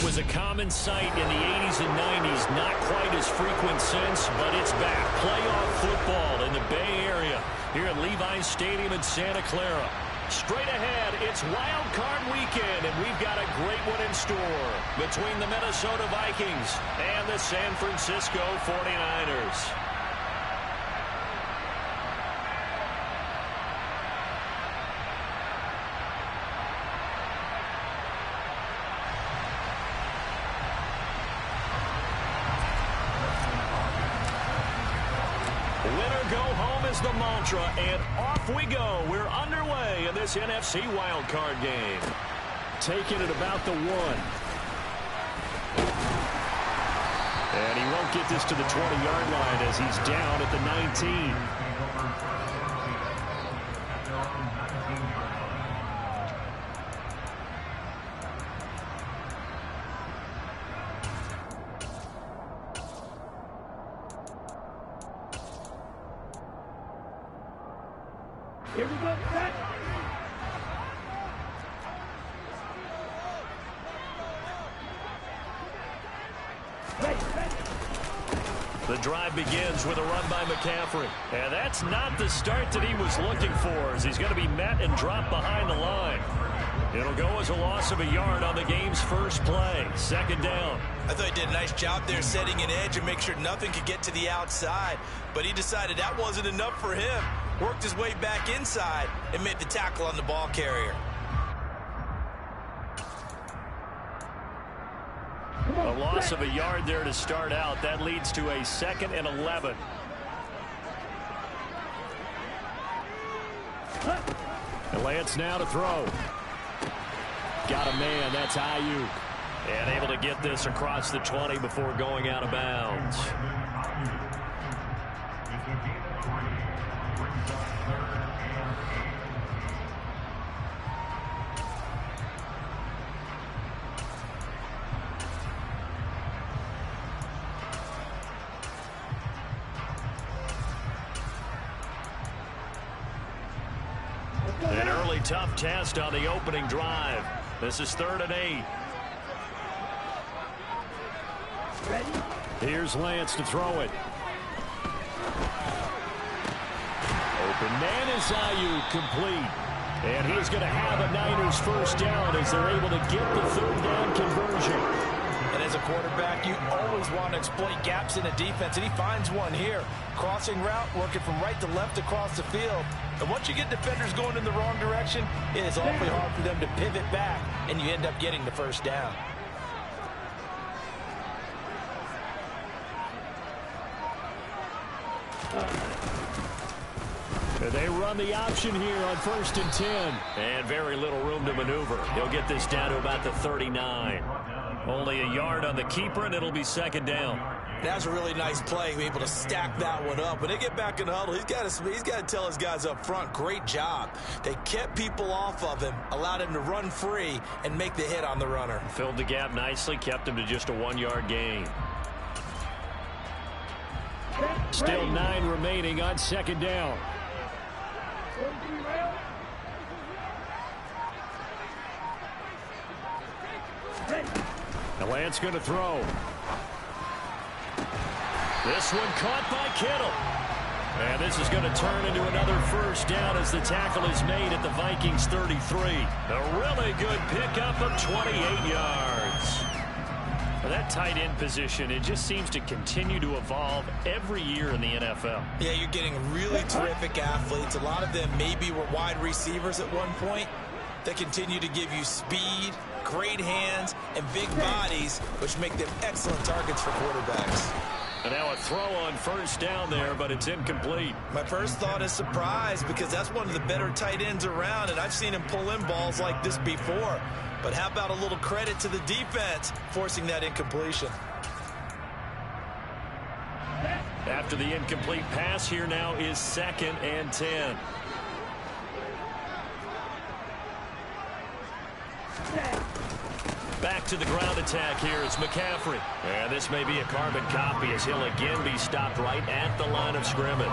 was a common sight in the 80s and 90s. Not quite as frequent since, but it's back. Playoff football in the Bay Area here at Levi's Stadium in Santa Clara. Straight ahead, it's Wildcard weekend, and we've got a great one in store between the Minnesota Vikings and the San Francisco 49ers. Winner go home is the mantra, and off we go. We're underway in this NFC wildcard game. Taking it about the 1. And he won't get this to the 20-yard line as he's down at the 19. Here we go. The drive begins with a run by McCaffrey. And that's not the start that he was looking for, as he's going to be met and dropped behind the line. It'll go as a loss of a yard on the game's first play. Second down. I thought he did a nice job there setting an edge and make sure nothing could get to the outside. But he decided that wasn't enough for him. Worked his way back inside and made the tackle on the ball carrier. A loss of a yard there to start out. That leads to a 2nd and 11. And Lance now to throw. Got a man. That's Ayuk. And able to get this across the 20 before going out of bounds. An early tough test on the opening drive. This is 3rd and 8. Here's Lance to throw it. Open man is Ayuk, complete. And he's going to have a Niners first down as they're able to get the 3rd down conversion. And as a quarterback, you always want to exploit gaps in a defense, and he finds one here. Crossing route, working from right to left across the field. And once you get defenders going in the wrong direction, it is awfully hard for them to pivot back, and you end up getting the first down. They run the option here on 1st and 10. And very little room to maneuver. He'll get this down to about the 39. Only a yard on the keeper, and it'll be 2nd down. That's a really nice play, able to stack that one up. When they get back in the huddle, he's got to tell his guys up front, great job. They kept people off of him, allowed him to run free, and make the hit on the runner. Filled the gap nicely, kept him to just a 1-yard gain. Still 9 remaining on 2nd down. And Lance going to throw. This one caught by Kittle. And this is going to turn into another first down as the tackle is made at the Vikings 33. A really good pickup of 28 yards. Well, that tight end position, it just seems to continue to evolve every year in the NFL. Yeah, you're getting really terrific athletes. A lot of them maybe were wide receivers at one point. They continue to give you speed, great hands, and big bodies, which make them excellent targets for quarterbacks. And now a throw on first down there, but it's incomplete. My first thought is surprise, because that's one of the better tight ends around, and I've seen him pull in balls like this before. But how about a little credit to the defense forcing that incompletion? After the incomplete pass, here now is 2nd and 10. Back to the ground attack here. It's McCaffrey. And this may be a carbon copy as he'll again be stopped right at the line of scrimmage.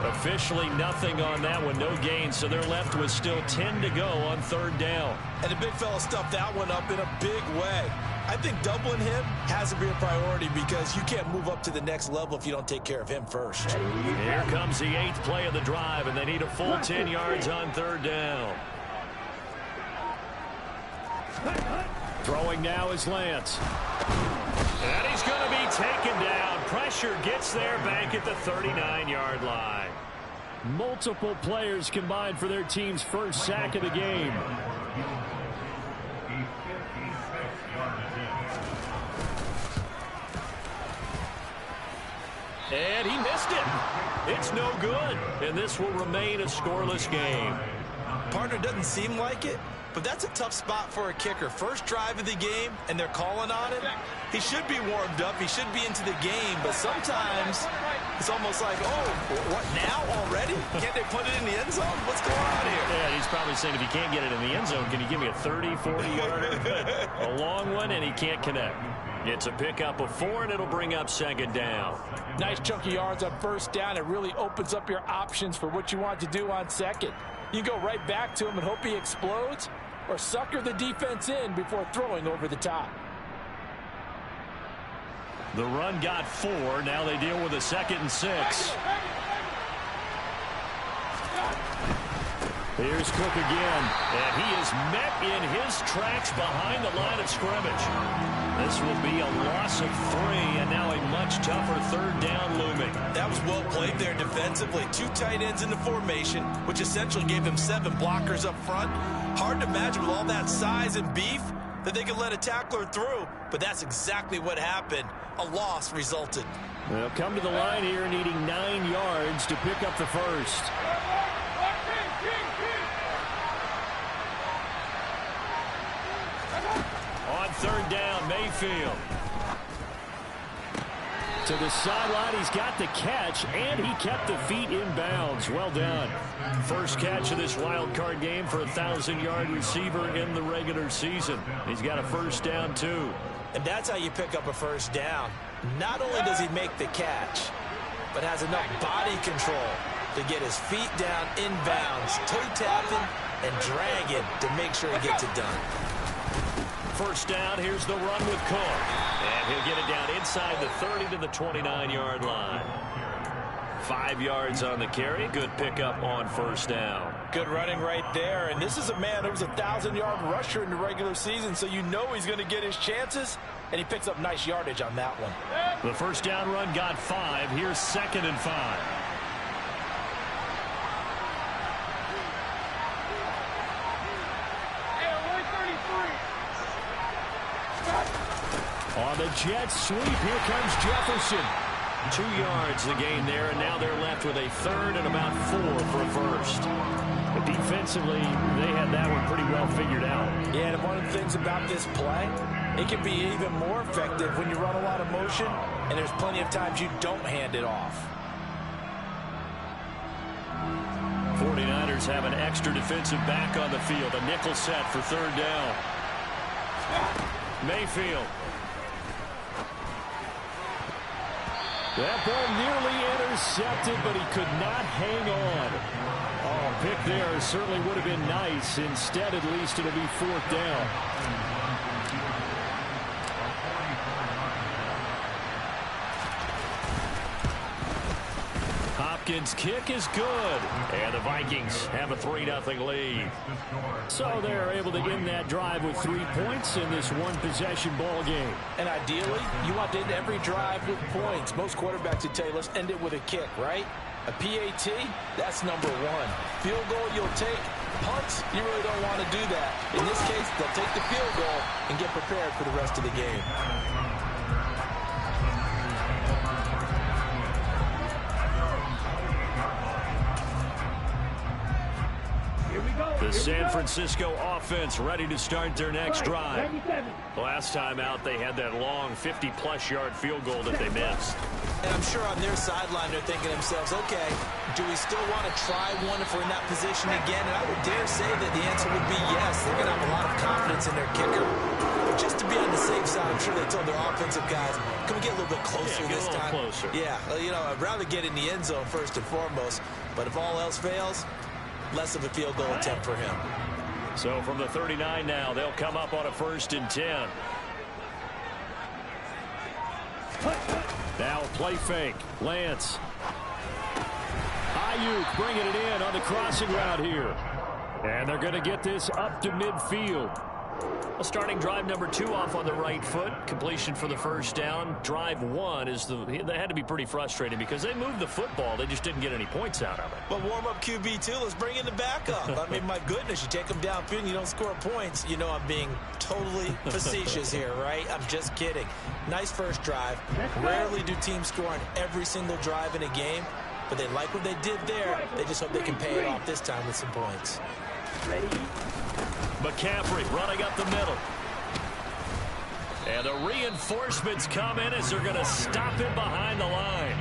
Officially nothing on that one, no gain, so they're left with still 10 to go on third down. And the big fella stuffed that one up in a big way. I think doubling him has to be a priority because you can't move up to the next level if you don't take care of him first. Here comes the 8th play of the drive, and they need a full 10 yards on third down. Throwing now is Lance. And he's going to be taken down. Pressure gets there back at the 39-yard line. Multiple players combined for their team's first sack of the game. And he missed it. It's no good. And this will remain a scoreless game. Partner, doesn't seem like it, but that's a tough spot for a kicker. First drive of the game, and they're calling on him. He should be warmed up. He should be into the game, but sometimes it's almost like, oh, what now already? Can't they put it in the end zone? What's going on here? Yeah, he's probably saying if you can't get it in the end zone, can you give me a 30, 40-yarder? A long one, and he can't connect. It's a pickup of 4, and it'll bring up second down. Nice chunky yards on first down. It really opens up your options for what you want to do on second. You go right back to him and hope he explodes, or sucker the defense in before throwing over the top. The run got 4. Now they deal with a 2nd and 6. Here's Cook again, and he is met in his tracks behind the line of scrimmage. This will be a loss of 3, and now a much tougher third down looming. That was well played there defensively. 2 tight ends in the formation, which essentially gave him 7 blockers up front. Hard to imagine with all that size and beef that they could let a tackler through, but that's exactly what happened. A loss resulted. They'll come to the line here needing 9 yards to pick up the first. On third down, Mayfield. To the sideline, he's got the catch, and he kept the feet in bounds. Well done. First catch of this wild card game for a 1,000-yard receiver in the regular season. He's got a first down, too. And that's how you pick up a first down. Not only does he make the catch, but has enough body control to get his feet down in bounds, toe tapping and dragging to make sure he gets it done. First down, here's the run with Cook. And he'll get it down inside the 30 to the 29-yard line. 5 yards on the carry. Good pickup on first down. Good running right there. And this is a man who was a 1,000-yard rusher in the regular season, so you know he's going to get his chances, and he picks up nice yardage on that one. The first down run got 5. Here's 2nd and 5. On the jet sweep, here comes Jefferson. 2 yards the gain there, and now they're left with a 3rd and about 4 for a first. But defensively, they had that one pretty well figured out. Yeah, and one of the things about this play, it can be even more effective when you run a lot of motion, and there's plenty of times you don't hand it off. 49ers have an extra defensive back on the field. A nickel set for third down. Mayfield. That ball nearly intercepted, but he could not hang on. Oh, pick there certainly would have been nice. Instead, at least, it'll be 4th down. Hopkins' kick is good. And the Vikings have a 3-0 lead. So they're able to end that drive with 3 points in this one-possession ball game. And ideally, you want to end every drive with points. Most quarterbacks would tell you, let's end it with a kick, right? A PAT, that's number 1. Field goal, you'll take. Punts, you really don't want to do that. In this case, they'll take the field goal and get prepared for the rest of the game. The San Francisco offense ready to start their next drive. Last time out, they had that long 50-plus yard field goal that they missed. And I'm sure on their sideline they're thinking to themselves, okay, do we still want to try one if we're in that position again? And I would dare say that the answer would be yes. They're going to have a lot of confidence in their kicker. But just to be on the safe side, I'm sure they told their offensive guys, can we get a little bit closer this time? Closer. Yeah, well, you know, I'd rather get in the end zone first and foremost, but if all else fails, less of a field goal attempt for him. So from the 39 now, they'll come up on a 1st and 10. Now play fake. Lance. Ayuk bringing it in on the crossing route here. And they're going to get this up to midfield. Well, starting drive number 2 off on the right foot. Completion for the first down. Drive 1 is they had to be pretty frustrating because they moved the football. They just didn't get any points out of it. But warm-up QB2, let's bring in the backup. I mean, my goodness, you take them downfield and you don't score points. You know I'm being totally facetious here, right? I'm just kidding. Nice first drive. Rarely do teams score on every single drive in a game, but they like what they did there. They just hope they can pay it off this time with some points. Ready? McCaffrey running up the middle. And the reinforcements come in as they're going to stop him behind the line.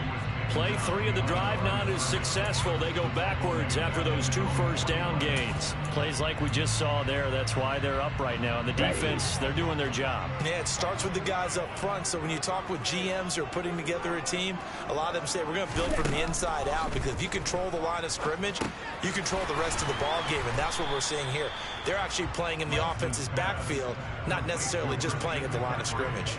Play 3 of the drive not as successful. They go backwards after those 2 first-down gains. Plays like we just saw there. That's why they're up right now. And the defense, they're doing their job. Yeah, it starts with the guys up front. So when you talk with GMs who are putting together a team, a lot of them say we're going to build from the inside out, because if you control the line of scrimmage, you control the rest of the ball game, and that's what we're seeing here. They're actually playing in the offense's backfield, not necessarily just playing at the line of scrimmage.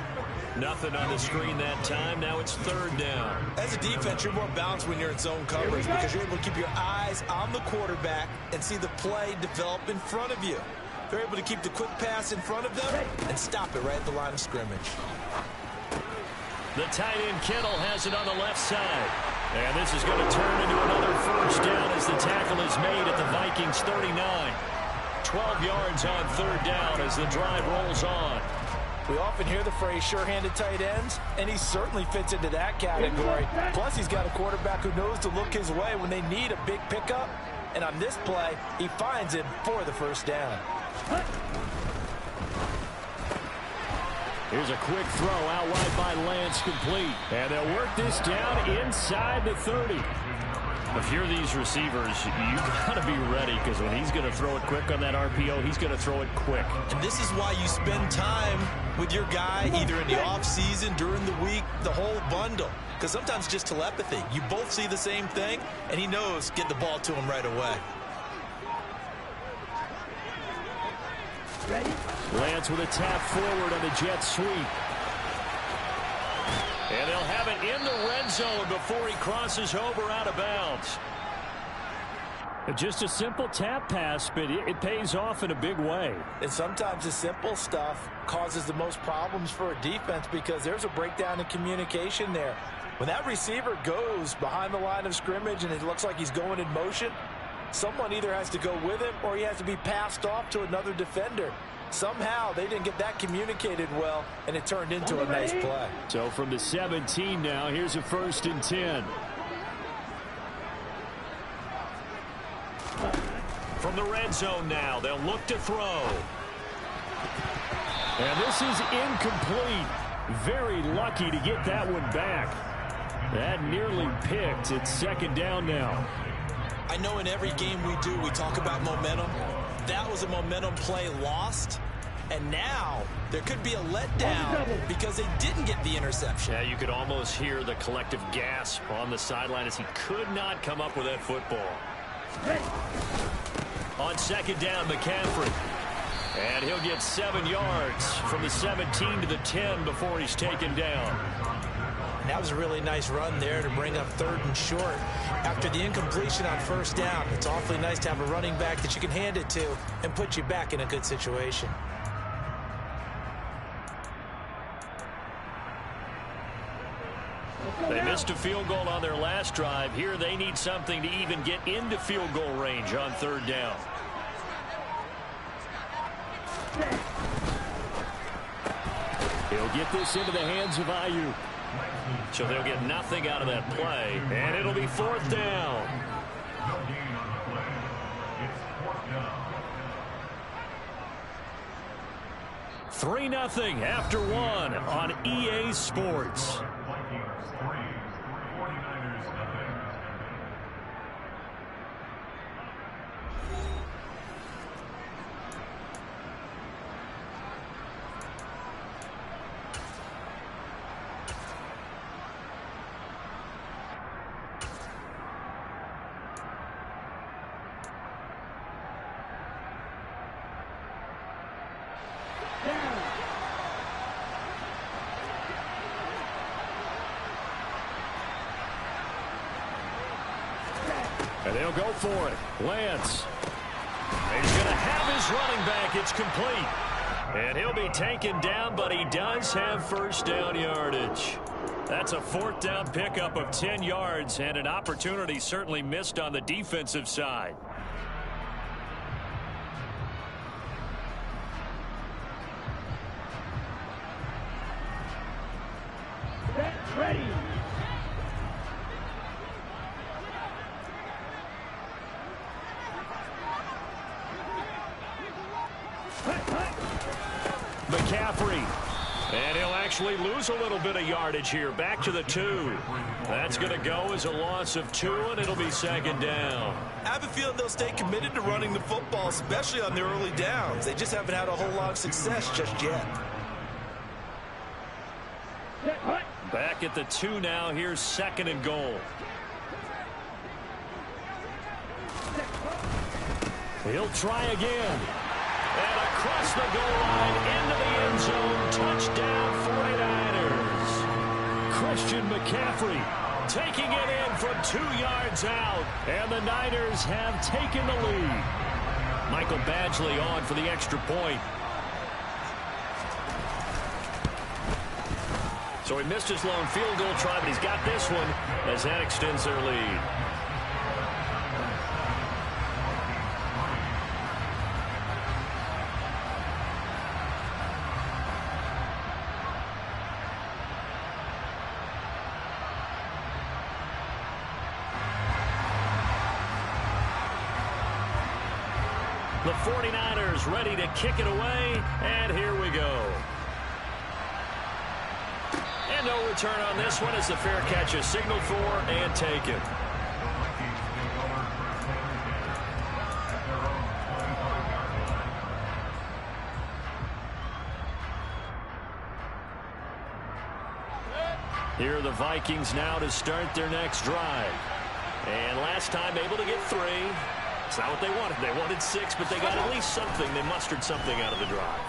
Nothing on the screen that time. Now it's 3rd down. As a defense, you're more balanced when you're in zone coverage because you're able to keep your eyes on the quarterback and see the play develop in front of you. They're able to keep the quick pass in front of them and stop it right at the line of scrimmage. The tight end Kittle has it on the left side. And this is going to turn into another first down as the tackle is made at the Vikings 39. 12 yards on 3rd down as the drive rolls on. We often hear the phrase sure-handed tight ends, and he certainly fits into that category. Plus, he's got a quarterback who knows to look his way when they need a big pickup. And on this play, he finds him for the first down. Here's a quick throw out wide by Lance, complete. And they'll work this down inside the 30. If you're these receivers, you got to be ready, because when he's going to throw it quick on that RPO, he's going to throw it quick. And this is why you spend time with your guy, either in the offseason, during the week, the whole bundle. Because sometimes just telepathy. You both see the same thing, and he knows get the ball to him right away. Ready? Lance with a tap forward on the jet sweep. And they'll have it in the red zone before he crosses over out of bounds. Just a simple tap pass, but it pays off in a big way. And sometimes the simple stuff causes the most problems for a defense because there's a breakdown in communication there. When that receiver goes behind the line of scrimmage and it looks like he's going in motion, someone either has to go with him or he has to be passed off to another defender. Somehow they didn't get that communicated well, and it turned into a nice play. So from the 17 now, here's a 1st and 10. From the red zone now, they'll look to throw. And this is incomplete. Very lucky to get that one back. That nearly picked. It's 2nd down now. I know in every game we do, we talk about momentum. That was a momentum play lost. And now there could be a letdown because they didn't get the interception. Yeah, you could almost hear the collective gasp on the sideline as he could not come up with that football. On 2nd down, McCaffrey. And he'll get 7 yards from the 17 to the 10 before he's taken down. That was a really nice run there to bring up 3rd and short. After the incompletion on 1st down, it's awfully nice to have a running back that you can hand it to and put you back in a good situation. They missed a field goal on their last drive. Here they need something to even get into field goal range on 3rd down. He'll get this into the hands of Ayuk. So they'll get nothing out of that play, and it'll be 4th down. 3-0 after 1 on EA Sports. And they'll go for it. Lance. He's going to have his running back. It's complete. And he'll be taken down, but he does have first down yardage. That's a fourth down pickup of 10 yards, and an opportunity certainly missed on the defensive side. Set, ready. McCaffrey. And he'll actually lose a little bit of yardage here. Back to the 2. That's going to go as a loss of 2, and it'll be second down. I have a feeling they'll stay committed to running the football, especially on their early downs. They just haven't had a whole lot of success just yet. Back at the 2 now. Here's second and goal. He'll try again. And across the goal line into the end zone. Touchdown 49ers. Christian McCaffrey taking it in from 2 yards out. And the Niners have taken the lead. Michael Badgley on for the extra point. So he missed his lone field goal try, but he's got this one as that extends their lead. The 49ers ready to kick it away, and here we go. And no return on this one as the fair catch is signaled for and taken. Here are the Vikings now to start their next drive. And last time able to get 3. It's not what they wanted. They wanted 6, but they got at least something. They mustered something out of the drive.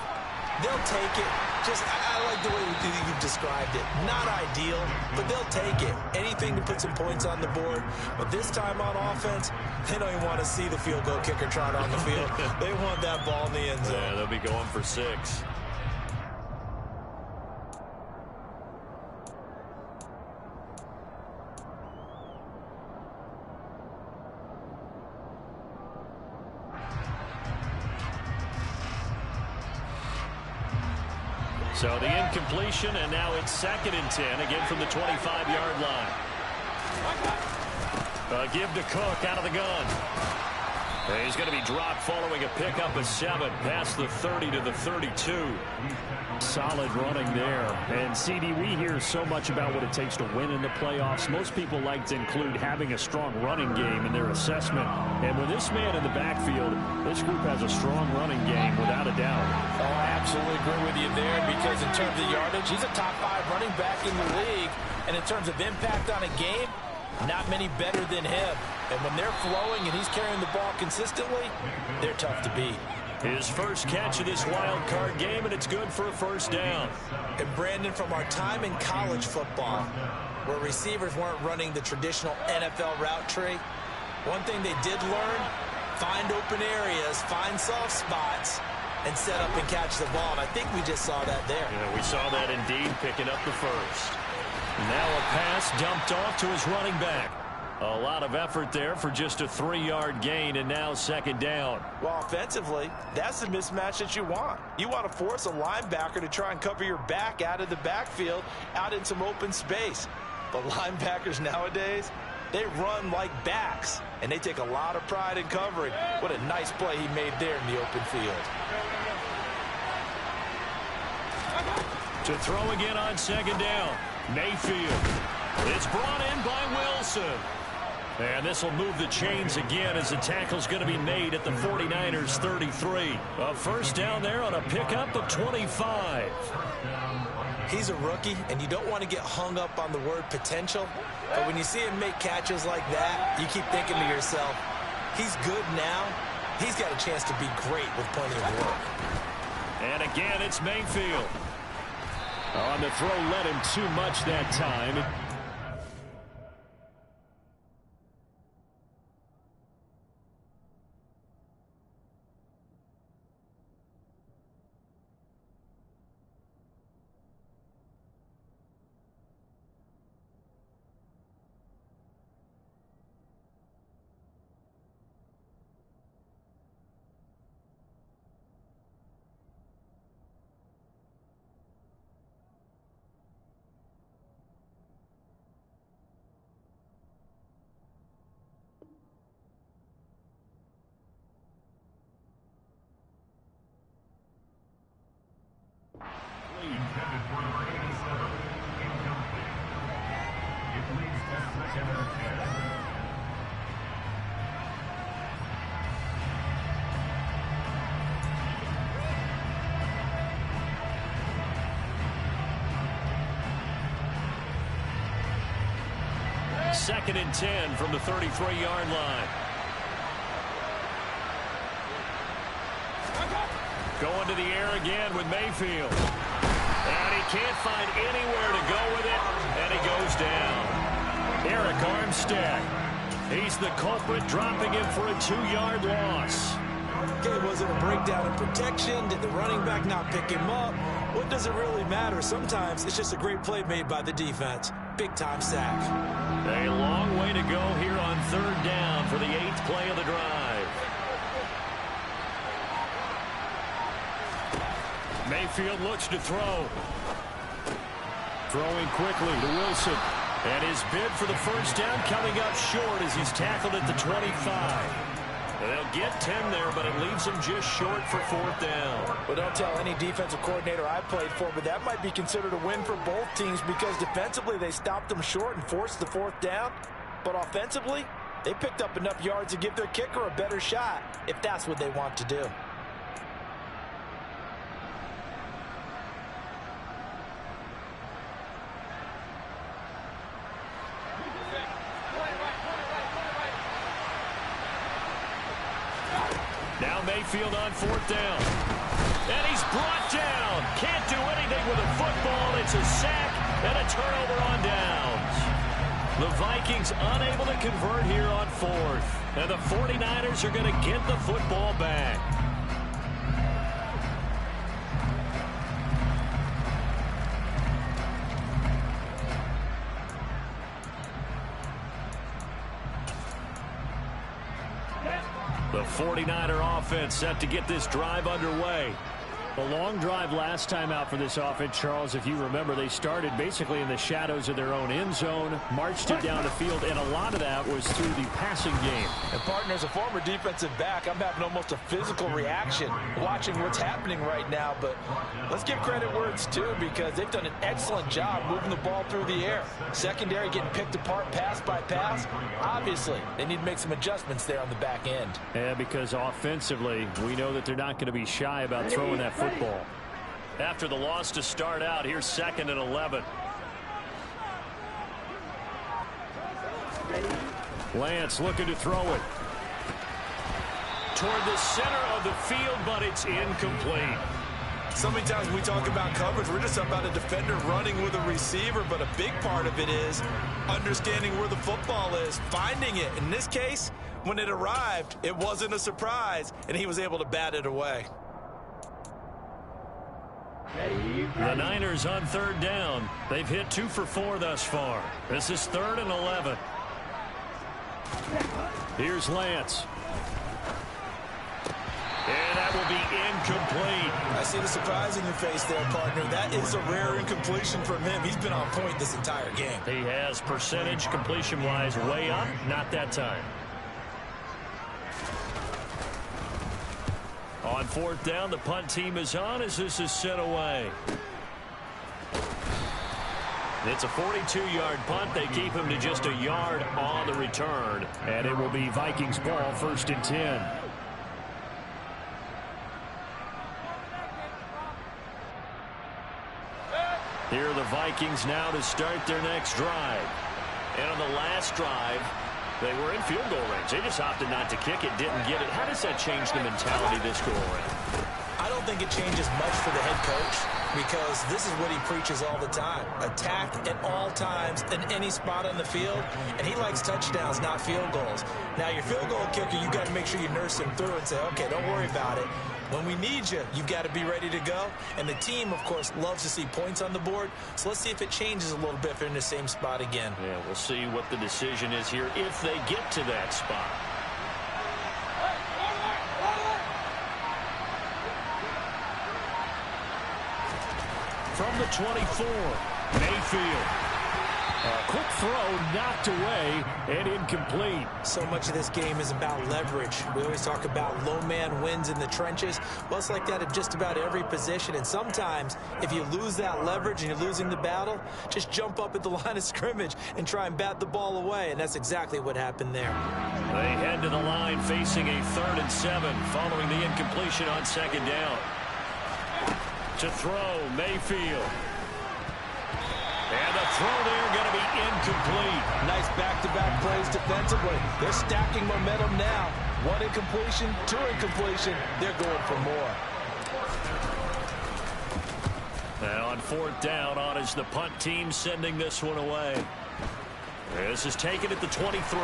They'll take it. I like the way you've described it. Not ideal, but they'll take it. Anything to put some points on the board. But this time on offense, they don't even want to see the field goal kicker trot on the field. They want that ball in the end zone. Yeah, they'll be going for 6. So the incompletion, and now it's 2nd and 10, again from the 25-yard line. Give to Cook out of the gun. And he's going to be dropped following a pickup of 7 past the 30 to the 32. Solid running there. And, CD, we hear so much about what it takes to win in the playoffs. Most people like to include having a strong running game in their assessment. And with this man in the backfield, this group has a strong running game without a doubt. Oh, I absolutely agree with you there because in terms of yardage, he's a top 5 running back in the league. And in terms of impact on a game, not many better than him. And when they're flowing and he's carrying the ball consistently, they're tough to beat. His first catch of this wild card game, and it's good for a first down. And Brandon, from our time in college football, where receivers weren't running the traditional NFL route tree, one thing they did learn, find open areas, find soft spots, and set up and catch the ball. And I think we just saw that there. Yeah, we saw that indeed, picking up the first. Now a pass dumped off to his running back. A lot of effort there for just a 3-yard gain, and now 2nd down. Well, offensively, that's the mismatch that you want. You want to force a linebacker to try and cover your back out of the backfield, out in some open space. But linebackers nowadays, they run like backs, and they take a lot of pride in covering. What a nice play he made there in the open field. To throw again on 2nd down. Mayfield. It's brought in by Wilson. And this will move the chains again as the tackle's going to be made at the 49ers 33. A first down there on a pickup of 25. He's a rookie, and you don't want to get hung up on the word potential. But when you see him make catches like that, you keep thinking to yourself, he's good now. He's got a chance to be great with plenty of work. And again, it's Mayfield. On the throw, led him too much that time. Second and 10 from the 33-yard line. Going to the air again with Mayfield. And he can't find anywhere to go with it. And he goes down. Eric Armstead. He's the culprit, dropping him for a 2-yard loss. Okay, was it a breakdown in protection? Did the running back not pick him up? What does it really matter? Sometimes it's just a great play made by the defense. Big-time sack. A long way to go here on third down for the 8th play of the drive. Mayfield looks to throw. Throwing quickly to Wilson. And his bid for the first down coming up short as he's tackled at the 25. They'll get 10 there, but it leaves them just short for 4th down. Well, don't tell any defensive coordinator I played for, but that might be considered a win for both teams because defensively they stopped them short and forced the 4th down. But offensively, they picked up enough yards to give their kicker a better shot if that's what they want to do. Now Mayfield on 4th down. And he's brought down. Can't do anything with a football. It's a sack and a turnover on downs. The Vikings unable to convert here on 4th. And the 49ers are going to get the football back. The 49er offense set to get this drive underway. A long drive last time out for this offense, Charles. If you remember, they started basically in the shadows of their own end zone, marched it down the field, and a lot of that was through the passing game. And partner, as a former defensive back, I'm having almost a physical reaction watching what's happening right now. But let's give credit where it's due because they've done an excellent job moving the ball through the air. Secondary getting picked apart pass by pass. Obviously, they need to make some adjustments there on the back end. Yeah, because offensively, we know that they're not going to be shy about throwing that football. After the loss to start out, here's 2nd and 11. Lance looking to throw it. Toward the center of the field, but it's incomplete. So many times we talk about coverage, we're just about a defender running with a receiver, but a big part of it is understanding where the football is, finding it. In this case, when it arrived, it wasn't a surprise, and he was able to bat it away. The Niners on 3rd down. They've hit 2 for 4 thus far. This is 3rd and 11. Here's Lance. And that will be incomplete. I see the surprise in your face there, partner. That is a rare incompletion from him. He's been on point this entire game. He has percentage completion-wise way up. Not that time. On 4th down, the punt team is on as this is sent away. It's a 42-yard punt. They keep him to just a yard on the return. And it will be Vikings ball, 1st and 10. Here are the Vikings now to start their next drive. And on the last drive, they were in field goal range. They just opted not to kick it, didn't get it. How does that change the mentality this go around? I don't think it changes much for the head coach because this is what he preaches all the time. Attack at all times in any spot on the field, and he likes touchdowns, not field goals. Now, your field goal kicker, you got to make sure you nurse him through and say, okay, don't worry about it. When we need you, you've got to be ready to go. And the team, of course, loves to see points on the board. So let's see if it changes a little bit if they're in the same spot again. Yeah, we'll see what the decision is here if they get to that spot. From the 24, Mayfield. Quick throw, knocked away, and incomplete. So much of this game is about leverage. We always talk about low man wins in the trenches. Well, it's like that at just about every position. And sometimes, if you lose that leverage and you're losing the battle, just jump up at the line of scrimmage and try and bat the ball away. And that's exactly what happened there. They head to the line facing a 3rd and 7 following the incompletion on 2nd down. To throw, Mayfield. And the throw there going to be incomplete. Nice back-to-back plays defensively. They're stacking momentum now. 1 incompletion, 2 incompletion. They're going for more. Now on 4th down, on is the punt team sending this one away. This is taken at the 23.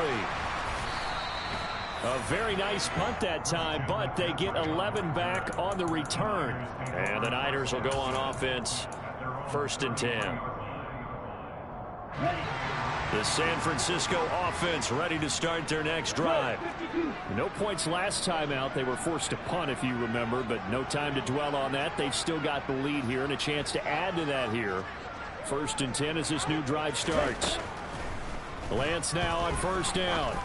A very nice punt that time, but they get 11 back on the return. And the Niners will go on offense. 1st and 10. The San Francisco offense ready to start their next drive. No points last time out. They were forced to punt, if you remember, but no time to dwell on that. They've still got the lead here and a chance to add to that here. 1st and 10 as this new drive starts. Lance now on 1st down.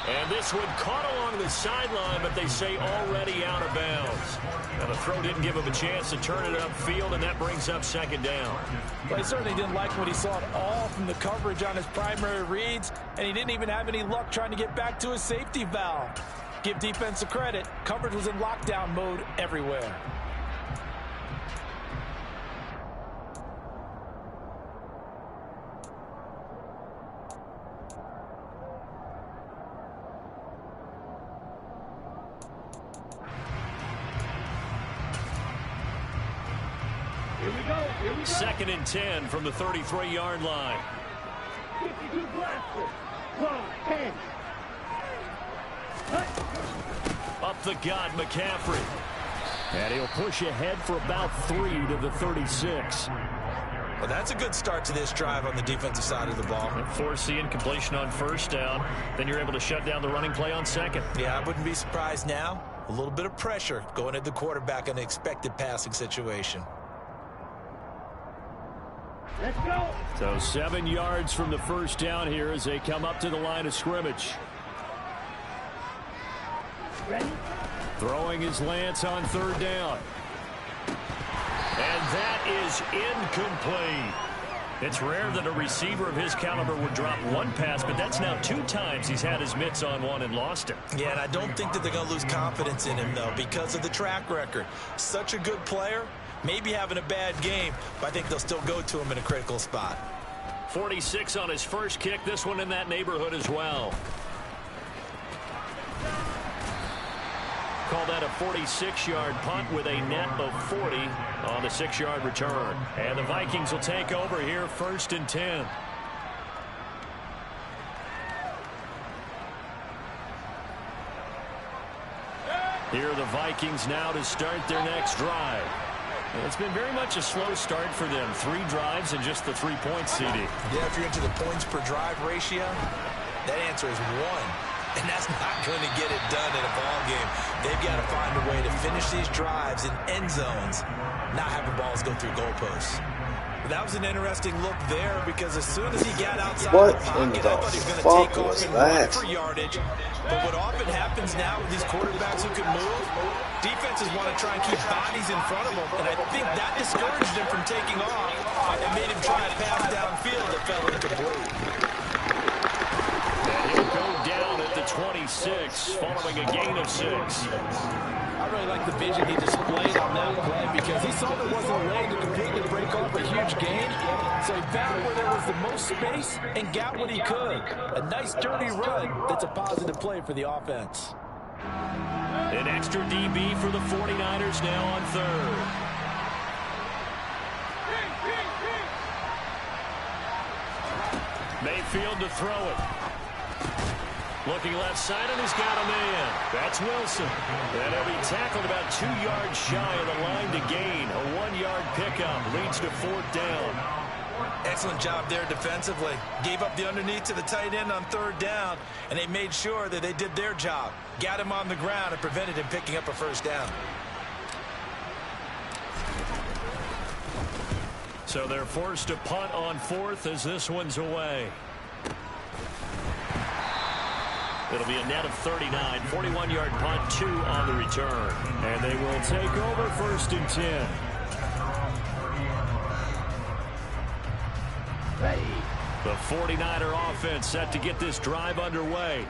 And this one caught along the sideline, but they say already out of bounds. Now the throw didn't give him a chance to turn it upfield, and that brings up 2nd down. Well, he certainly didn't like what he saw at all from the coverage on his primary reads, and he didn't even have any luck trying to get back to his safety valve. Give defense a credit. Coverage was in lockdown mode everywhere. Here we go. 2nd and 10 from the 33-yard line. 52 blaster. 12, 10. Up the gut, McCaffrey. And he'll push ahead for about 3 to the 36. Well, that's a good start to this drive on the defensive side of the ball. Force the incompletion on 1st down. Then you're able to shut down the running play on 2nd. Yeah, I wouldn't be surprised now. A little bit of pressure going at the quarterback in an expected passing situation. Let's go. So 7 yards from the 1st down here as they come up to the line of scrimmage. Ready? Throwing is Lance on 3rd down. And that is incomplete. It's rare that a receiver of his caliber would drop one pass, but that's now 2 times he's had his mitts on one and lost it. Yeah, and I don't think that they're going to lose confidence in him, though, because of the track record. Such a good player. Maybe having a bad game, but I think they'll still go to him in a critical spot. 46 on his first kick. This one in that neighborhood as well. Call that a 46-yard punt with a net of 40 on the 6-yard return. And the Vikings will take over here, 1st and 10. Here are the Vikings now to start their next drive. It's been very much a slow start for them. 3 drives and just the 3 points, CD. Yeah, if you're into the points per drive ratio, that answer is 1. And that's not going to get it done in a ball game. They've got to find a way to finish these drives in end zones, not having balls go through goalposts. That was an interesting look there because as soon as he got outside the pocket, I thought he was going to take off and run for yardage. But what often happens now with these quarterbacks who can move, defenses want to try and keep bodies in front of them. And I think that discouraged him from taking off and made him try to pass downfield that fell incomplete. And he'll go down at the 26 following a gain of 6. I really like the vision he displayed on that play because he saw there wasn't a way to completely break off a huge gain. So he found where there was the most space and got what he could. A nice dirty run that's a positive play for the offense. An extra DB for the 49ers now on 3rd. Mayfield to throw it. Looking left side, and he's got a man. That's Wilson. And he'll be tackled about 2 yards shy of the line to gain. A 1-yard pickup leads to 4th down. Excellent job there defensively. Gave up the underneath to the tight end on 3rd down, and they made sure that they did their job. Got him on the ground and prevented him picking up a 1st down. So they're forced to punt on fourth as this one's away. It'll be a net of 39, 41-yard punt, 2 on the return. And they will take over 1st and 10. Ready. The 49er offense set to get this drive underway.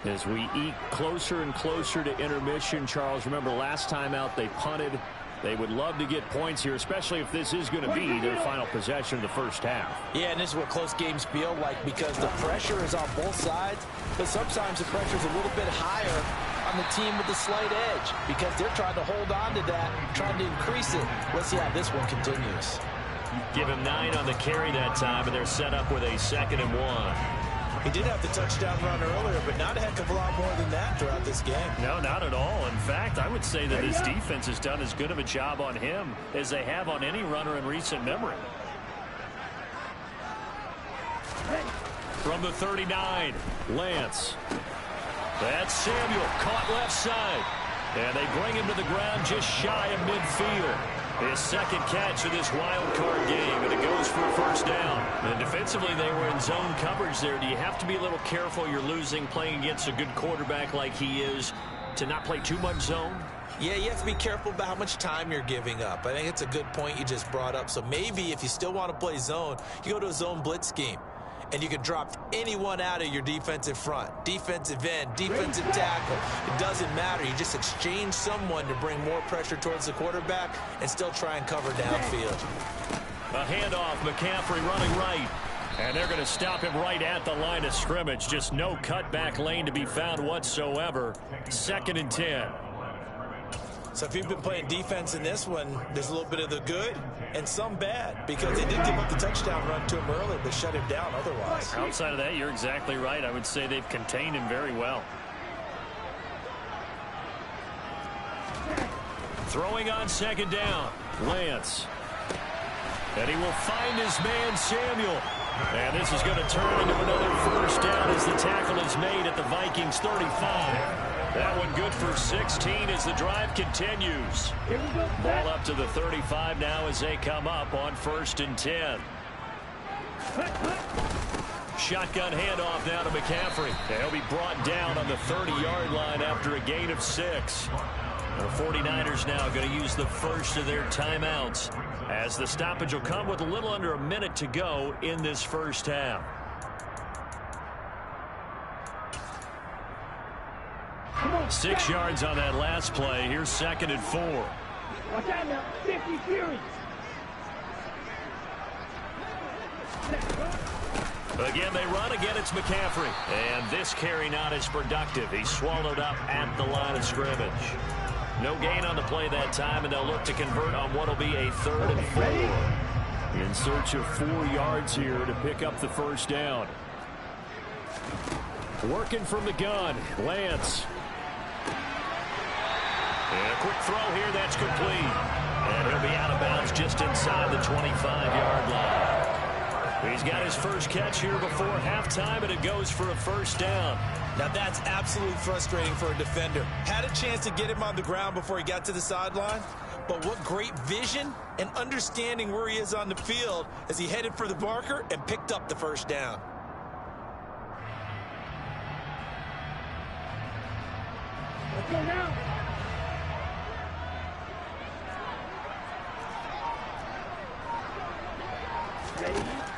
As we eke closer and closer to intermission, Charles, remember last time out they punted. They would love to get points here, especially if this is going to be their final possession of the first half. Yeah, and this is what close games feel like because the pressure is on both sides, but sometimes the pressure is a little bit higher on the team with the slight edge because they're trying to hold on to that, trying to increase it. Let's see how this one continues. Give him 9 on the carry that time, and they're set up with a 2nd and 1. He did have the touchdown run earlier, but not a heck of a lot more than that throughout this game. No, not at all. In fact, I would say that this defense has done as good of a job on him as they have on any runner in recent memory. From the 39, Lance. That's Samuel, caught left side. And they bring him to the ground just shy of midfield. His 2nd catch of this wild card game, and it goes for a 1st down. And defensively, they were in zone coverage there. Do you have to be a little careful? You're losing, playing against a good quarterback like he is, to not play too much zone? Yeah, you have to be careful about how much time you're giving up. I think it's a good point you just brought up. So maybe if you still want to play zone, you go to a zone blitz scheme. And you can drop anyone out of your defensive front, defensive end, defensive tackle. It doesn't matter. You just exchange someone to bring more pressure towards the quarterback and still try and cover downfield. A handoff, McCaffrey running right. And they're going to stop him right at the line of scrimmage. Just no cutback lane to be found whatsoever. 2nd and 10. So if you've been playing defense in this one, there's a little bit of the good and some bad because they did give up the touchdown run to him early, but shut him down otherwise. Outside of that, you're exactly right. I would say they've contained him very well. Throwing on 2nd down, Lance. And he will find his man, Samuel. And this is going to turn into another 1st down as the tackle is made at the Vikings 35. That one good for 16 as the drive continues. Ball up to the 35 now as they come up on 1st and 10. Shotgun handoff now to McCaffrey. He'll be brought down on the 30-yard line after a gain of 6. The 49ers now going to use the first of their timeouts as the stoppage will come with a little under a minute to go in this first half. Six yards on that last play. Here's 2nd and 4. Watch out now. 50 Fury. Again, they run. Again, it's McCaffrey. And this carry not as productive. He's swallowed up at the line of scrimmage. No gain on the play that time, and they'll look to convert on what will be a 3rd and 4. In search of 4 yards here to pick up the 1st down. Working from the gun, Lance. And a quick throw here, that's complete. And he'll be out of bounds just inside the 25-yard line. He's got his first catch here before halftime, and it goes for a 1st down. Now that's absolutely frustrating for a defender. Had a chance to get him on the ground before he got to the sideline, but what great vision and understanding where he is on the field as he headed for the marker and picked up the 1st down. Let's go now.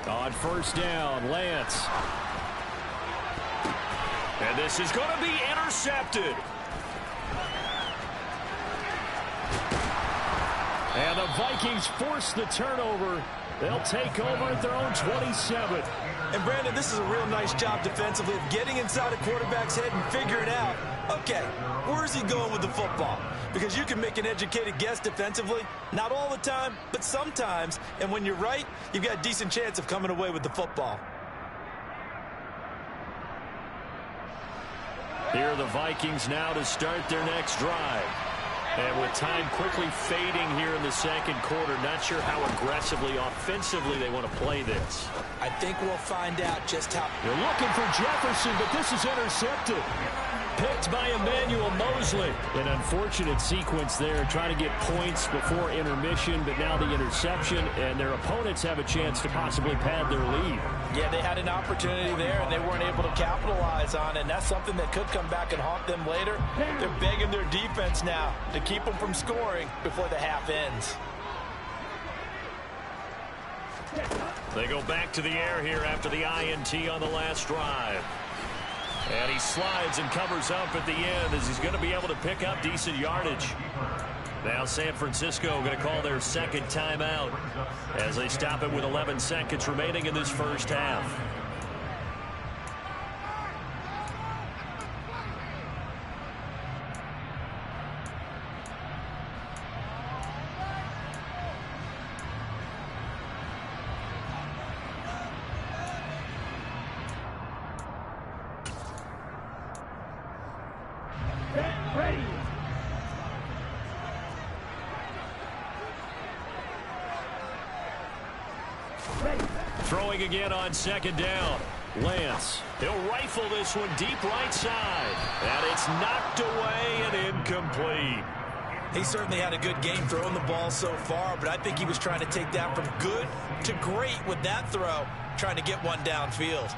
On 1st down, Lance. And this is going to be intercepted. And the Vikings force the turnover. They'll take over at their own 27. And Brandon, this is a real nice job defensively of getting inside a quarterback's head and figuring out, okay, where's he going with the football? Because you can make an educated guess defensively, not all the time, but sometimes. And when you're right, you've got a decent chance of coming away with the football. Here are the Vikings now to start their next drive. And with time quickly fading here in the 2nd quarter, not sure how aggressively, offensively they want to play this. I think we'll find out just how. They're looking for Jefferson, but this is intercepted. Picked by Emmanuel Mosley. An unfortunate sequence there, trying to get points before intermission, but now the interception, and their opponents have a chance to possibly pad their lead. Yeah, they had an opportunity there, and they weren't able to capitalize on it, and that's something that could come back and haunt them later. They're begging their defense now to keep them from scoring before the half ends. They go back to the air here after the INT on the last drive. And he slides and covers up at the end as he's going to be able to pick up decent yardage. Now San Francisco going to call their second timeout as they stop it with 11 seconds remaining in this first half. Throwing again on second down. Lance. He'll rifle this one deep right side. And it's knocked away and incomplete. He certainly had a good game throwing the ball so far, but I think he was trying to take that from good to great with that throw, trying to get one downfield.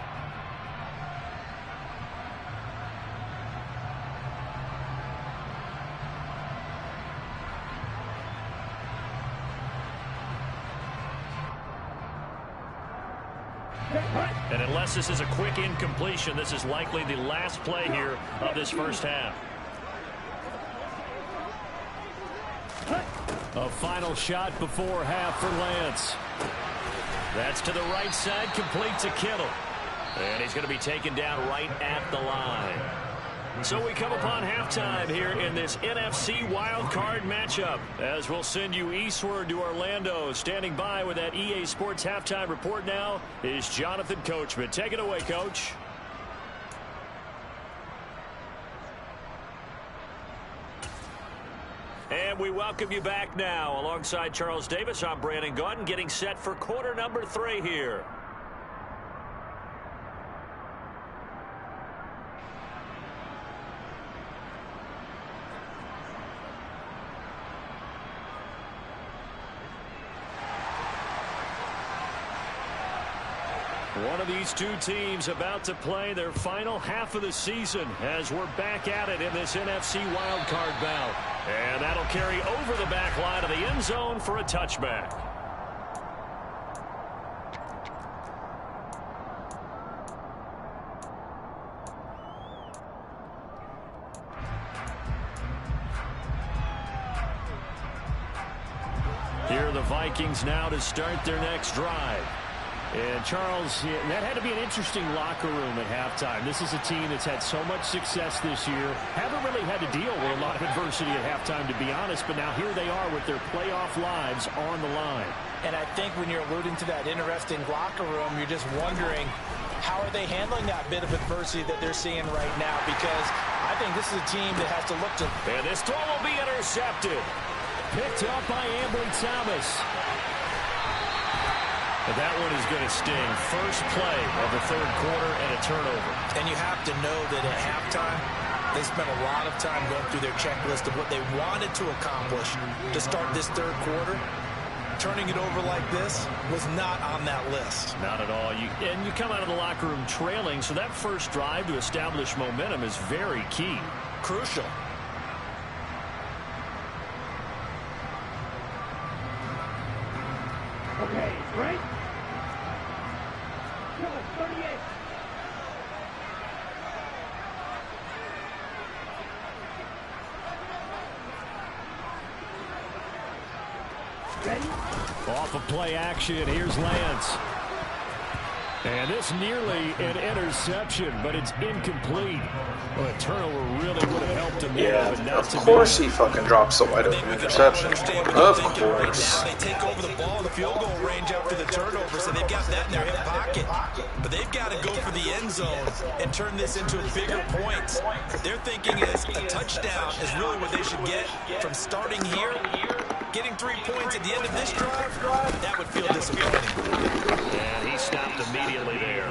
And unless this is a quick incompletion, this is likely the last play here of this first half. A final shot before half for Lance. That's to the right side, complete to Kittle. And he's going to be taken down right at the line. So we come upon halftime here in this NFC Wildcard matchup, as we'll send you eastward to Orlando. Standing by with that EA Sports halftime report now is Jonathan Coachman. Take it away, Coach. And we welcome you back now. Alongside Charles Davis, I'm Brandon Gaudin, getting set for quarter number 3 here. One of these two teams about to play their final half of the season as we're back at it in this NFC wildcard bout. And that'll carry over the back line of the end zone for a touchback. Here are the Vikings now to start their next drive. And Charles, that had to be an interesting locker room at halftime. This is a team that's had so much success this year. Haven't really had to deal with a lot of adversity at halftime, to be honest. But now here they are with their playoff lives on the line. And I think when you're alluding to that interesting locker room, you're just wondering, how are they handling that bit of adversity that they're seeing right now? Because I think this is a team that has to look to... And this throw will be intercepted. Picked up by Ambry Thomas. But that one is going to sting. First play of the third quarter and a turnover. And you have to know that at halftime, they spent a lot of time going through their checklist of what they wanted to accomplish to start this third quarter. Turning it over like this was not on that list. Not at all. And you come out of the locker room trailing, so that first drive to establish momentum is very key. Crucial. Okay, right? 38. Ready? Off of play action, here's Lance. And this nearly an interception, but it's incomplete. Well, a turnover really would have helped him. Yeah, but not of course he fucking drops a wide open interception. Of course. They take over the ball in the field goal range after the turnover, so they've got that in their hip pocket. But they've got to go for the end zone and turn this into bigger points. They're thinking is a touchdown is really what they should get from starting here. Getting 3 points at the end of this drive, that would feel disappointing. And he stopped immediately there.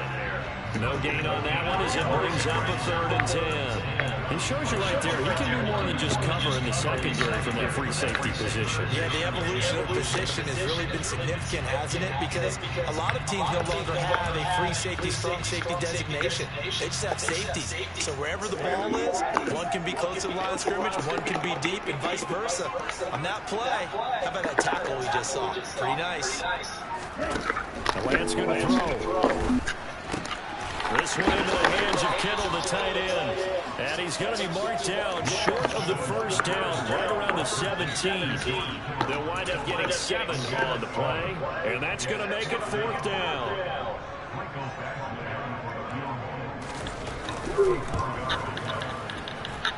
No gain on that one as it brings up a 3rd and 10. He shows you right there, he can do more than just cover in the secondary from that free safety position. Yeah, the evolution of position has really been significant, hasn't it? Because a lot of teams no longer have a free safety, strong safety designation. They just have safeties. So wherever the ball is, one can be close to the line of scrimmage, one can be deep, and vice versa. On that play, how about that tackle we just saw? Pretty nice. Lance going to throw. This one into the hands of Kittle, the tight end. And he's going to be marked down short of the first down, right around the 17. They'll wind up getting 7 on the play, and that's going to make it 4th down.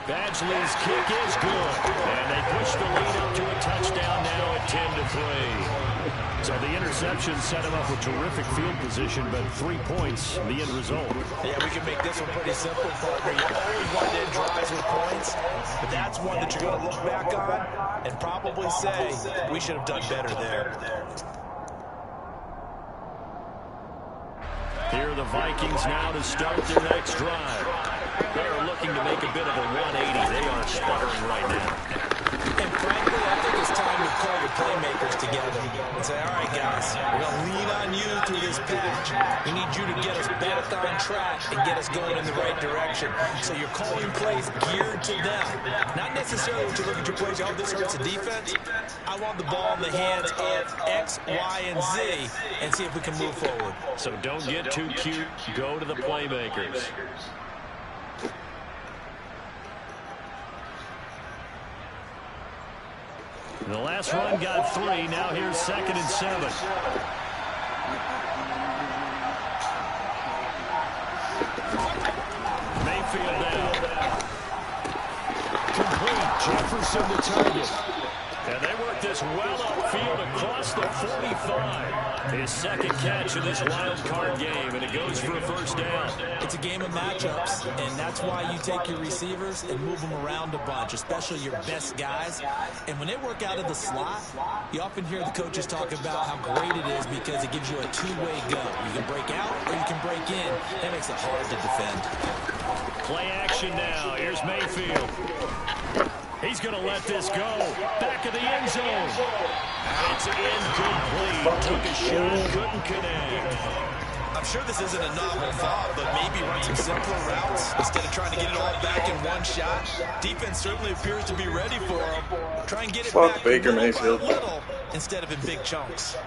Badgley's kick is good, and they push the lead up to a touchdown now at 10-3. So the interception set him up with terrific field position, but 3 points, the end result. Yeah, we can make this one pretty simple, partner. You always want to end drives with points, but that's one that you're going to look back on and probably say, we should have done better there. Here are the Vikings now to start their next drive. They're looking to make a bit of a 180. They are sputtering right now. And frankly, I think it's time to call your playmakers together and say, all right, guys, we're going to lean on you through this patch. We need you to get us back on track and get us going in the right direction. So you're calling plays geared to them. Not necessarily when you look at your plays, oh, this hurts the defense. I want the ball in the hands of X, Y, and Z and see if we can move forward. So don't get too cute. Go to the playmakers. The last run got 3. Now here's 2nd and 7. Mayfield down. Complete. Jefferson the target. And they work this well upfield across the 45. His 2nd catch of this wild card game, and it goes for a 1st down. It's a game of matchups, and that's why you take your receivers and move them around a bunch, especially your best guys. And when they work out of the slot, you often hear the coaches talk about how great it is because it gives you a two-way go. You can break out or you can break in. That makes it hard to defend. Play action now. Here's Mayfield. He's going to let this go. Back of the end zone. It's incomplete. Took a shot, couldn't connect. I'm sure this isn't a novel thought, but maybe run some simpler routes instead of trying to get it all back in one shot. Defense certainly appears to be ready for him. Try and get it back Baker little Mayfield. by little instead of in big chunks.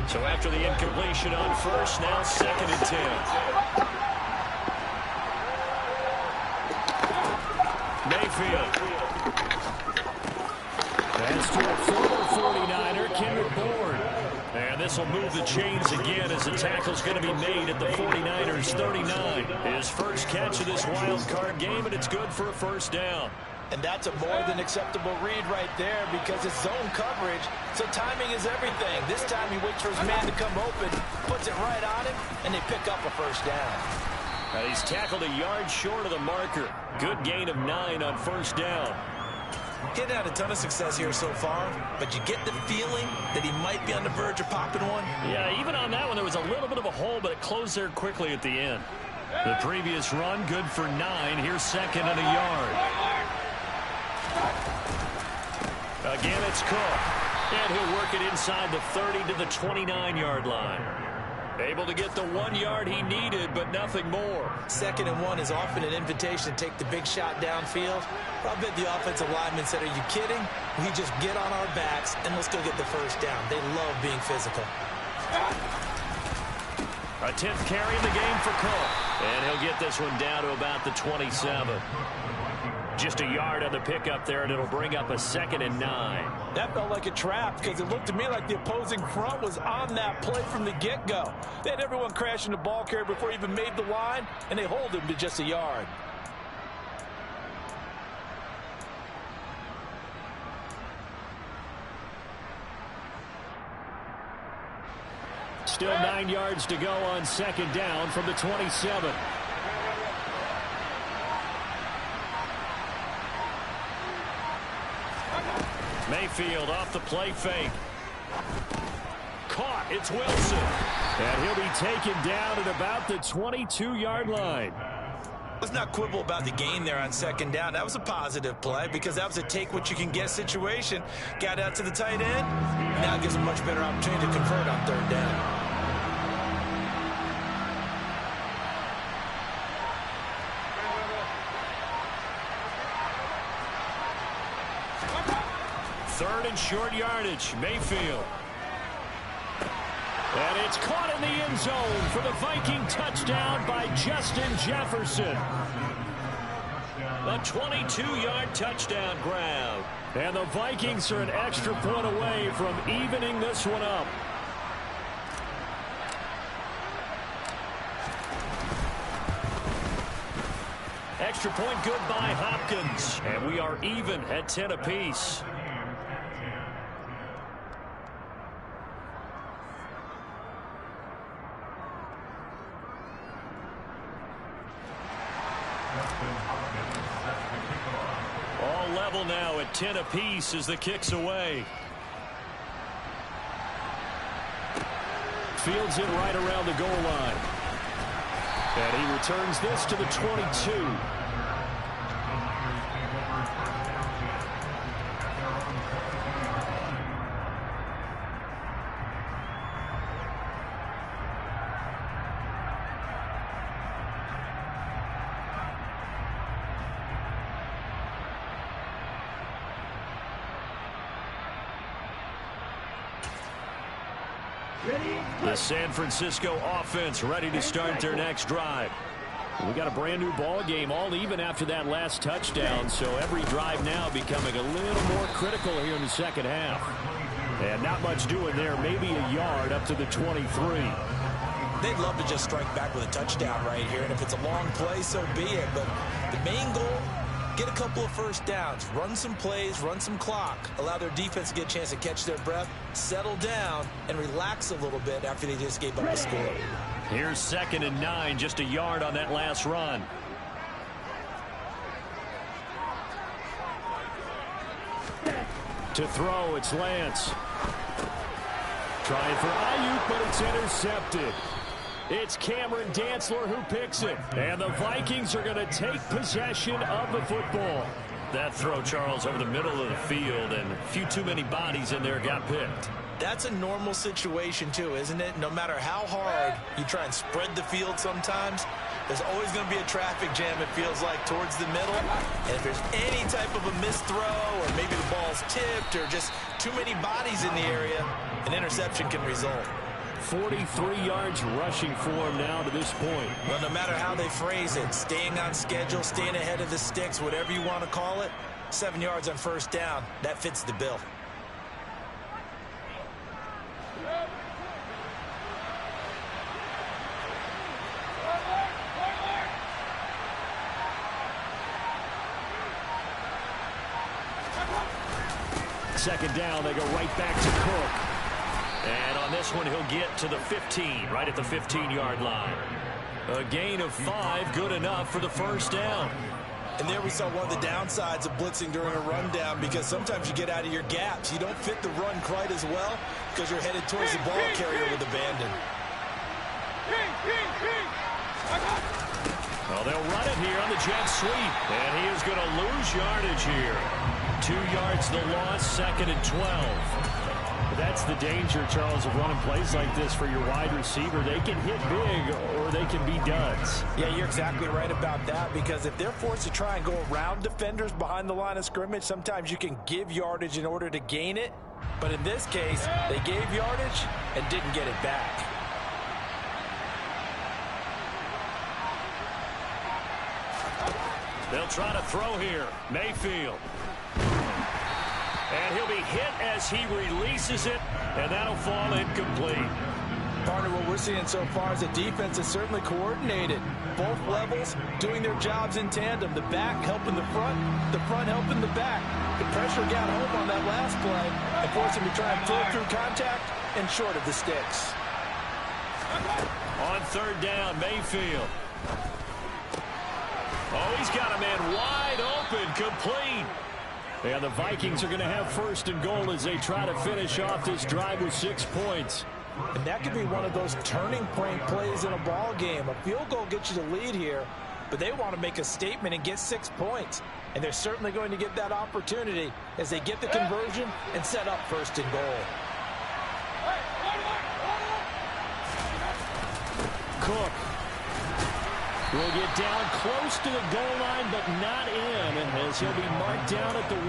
So after the incompletion on 1st, now 2nd and 10. Mayfield. That's to a former 49er, Kendrick Bourne. And this will move the chains again as the tackle's going to be made at the 49ers 39. His first catch of this wild card game, and it's good for a 1st down. And that's a more than acceptable read right there because it's zone coverage, so timing is everything. This time he waits for his man to come open, puts it right on him, and they pick up a 1st down. He's tackled a yard short of the marker. Good gain of 9 on 1st down. He hadn't had a ton of success here so far, but you get the feeling that he might be on the verge of popping one. Yeah, even on that one, there was a little bit of a hole, but it closed there quickly at the end. The previous run, good for 9. Here's 2nd and a yard. Again, it's Cook. And he'll work it inside the 30 to the 29-yard line. Able to get the 1 yard he needed, but nothing more. 2nd and 1 is often an invitation to take the big shot downfield. I bet the offensive lineman said, are you kidding? We just get on our backs and let's go get the 1st down. They love being physical. A 10th carry in the game for Cook. And he'll get this one down to about the 27. Just a yard on the pickup there, and it'll bring up a 2nd and 9. That felt like a trap because it looked to me like the opposing front was on that play from the get-go. They had everyone crashing the ball carrier before he even made the line, and they hold him to just a yard. Still 9 yards to go on 2nd down from the 27. Mayfield off the play fake. Caught. It's Wilson. And he'll be taken down at about the 22-yard line. Let's not quibble about the gain there on second down. That was a positive play because that was a take-what-you-can-get situation. Got out to the tight end. Now it gives a much better opportunity to convert on third down. Third and short yardage. Mayfield. And it's caught in the end zone for the Viking touchdown by Justin Jefferson. A 22-yard touchdown grab. And the Vikings are an extra point away from evening this one up. Extra point good by Hopkins. And we are even at 10 apiece. All level now at 10 apiece as the kick's away. Fields it right around the goal line. And he returns this to the 22. The San Francisco offense ready to start their next drive. We got a brand new ball game, all even after that last touchdown, so every drive now becoming a little more critical here in the second half. And not much doing there, maybe a yard up to the 23. They'd love to just strike back with a touchdown right here, and if it's a long play, so be it. But the main goal, get a couple of first downs, run some plays, run some clock, allow their defense to get a chance to catch their breath, settle down, and relax a little bit after they just gave up a score. Here's 2nd and 9, just a yard on that last run. To throw, it's Lance. Trying for Ayuk, but it's intercepted. It's Cameron Dantzler who picks it. And the Vikings are going to take possession of the football. That throw, Charles, over the middle of the field, and a few too many bodies in there got picked. That's a normal situation, too, isn't it? No matter how hard you try and spread the field sometimes, there's always going to be a traffic jam, it feels like, towards the middle. And if there's any type of a missed throw, or maybe the ball's tipped, or just too many bodies in the area, an interception can result. 43 yards rushing for him now to this point. Well, no matter how they phrase it, staying on schedule, staying ahead of the sticks, whatever you want to call it, 7 yards on first down, that fits the bill. Second down, they go right back to Cook. And on this one, he'll get to the 15, right at the 15-yard line. A gain of 5, good enough for the first down. And there we saw one of the downsides of blitzing during a rundown, because sometimes you get out of your gaps. You don't fit the run quite as well because you're headed towards the ball carrier with abandon. Well, they'll run it here on the jet sweep, and he is going to lose yardage here. 2 yards the loss, 2nd and 12. That's the danger, Charles, of running plays like this for your wide receiver. They can hit big or they can be duds. Yeah, you're exactly right about that, because if they're forced to try and go around defenders behind the line of scrimmage, sometimes you can give yardage in order to gain it. But in this case, they gave yardage and didn't get it back. They'll try to throw here. Mayfield. And he'll be hit as he releases it, and that'll fall incomplete. Partner, what we're seeing so far is the defense is certainly coordinated. Both levels doing their jobs in tandem. The back helping the front helping the back. The pressure got home on that last play and forced him to try and throw through contact and short of the sticks. On third down, Mayfield. Oh, he's got a man wide open, complete. And the Vikings are going to have 1st and goal as they try to finish off this drive with 6 points. And that could be one of those turning point plays in a ball game. A field goal gets you the lead here, but they want to make a statement and get 6 points. And they're certainly going to get that opportunity as they get the conversion and set up 1st and goal. Cook will get down close to the goal line, but not in, as he'll be marked down at the 1.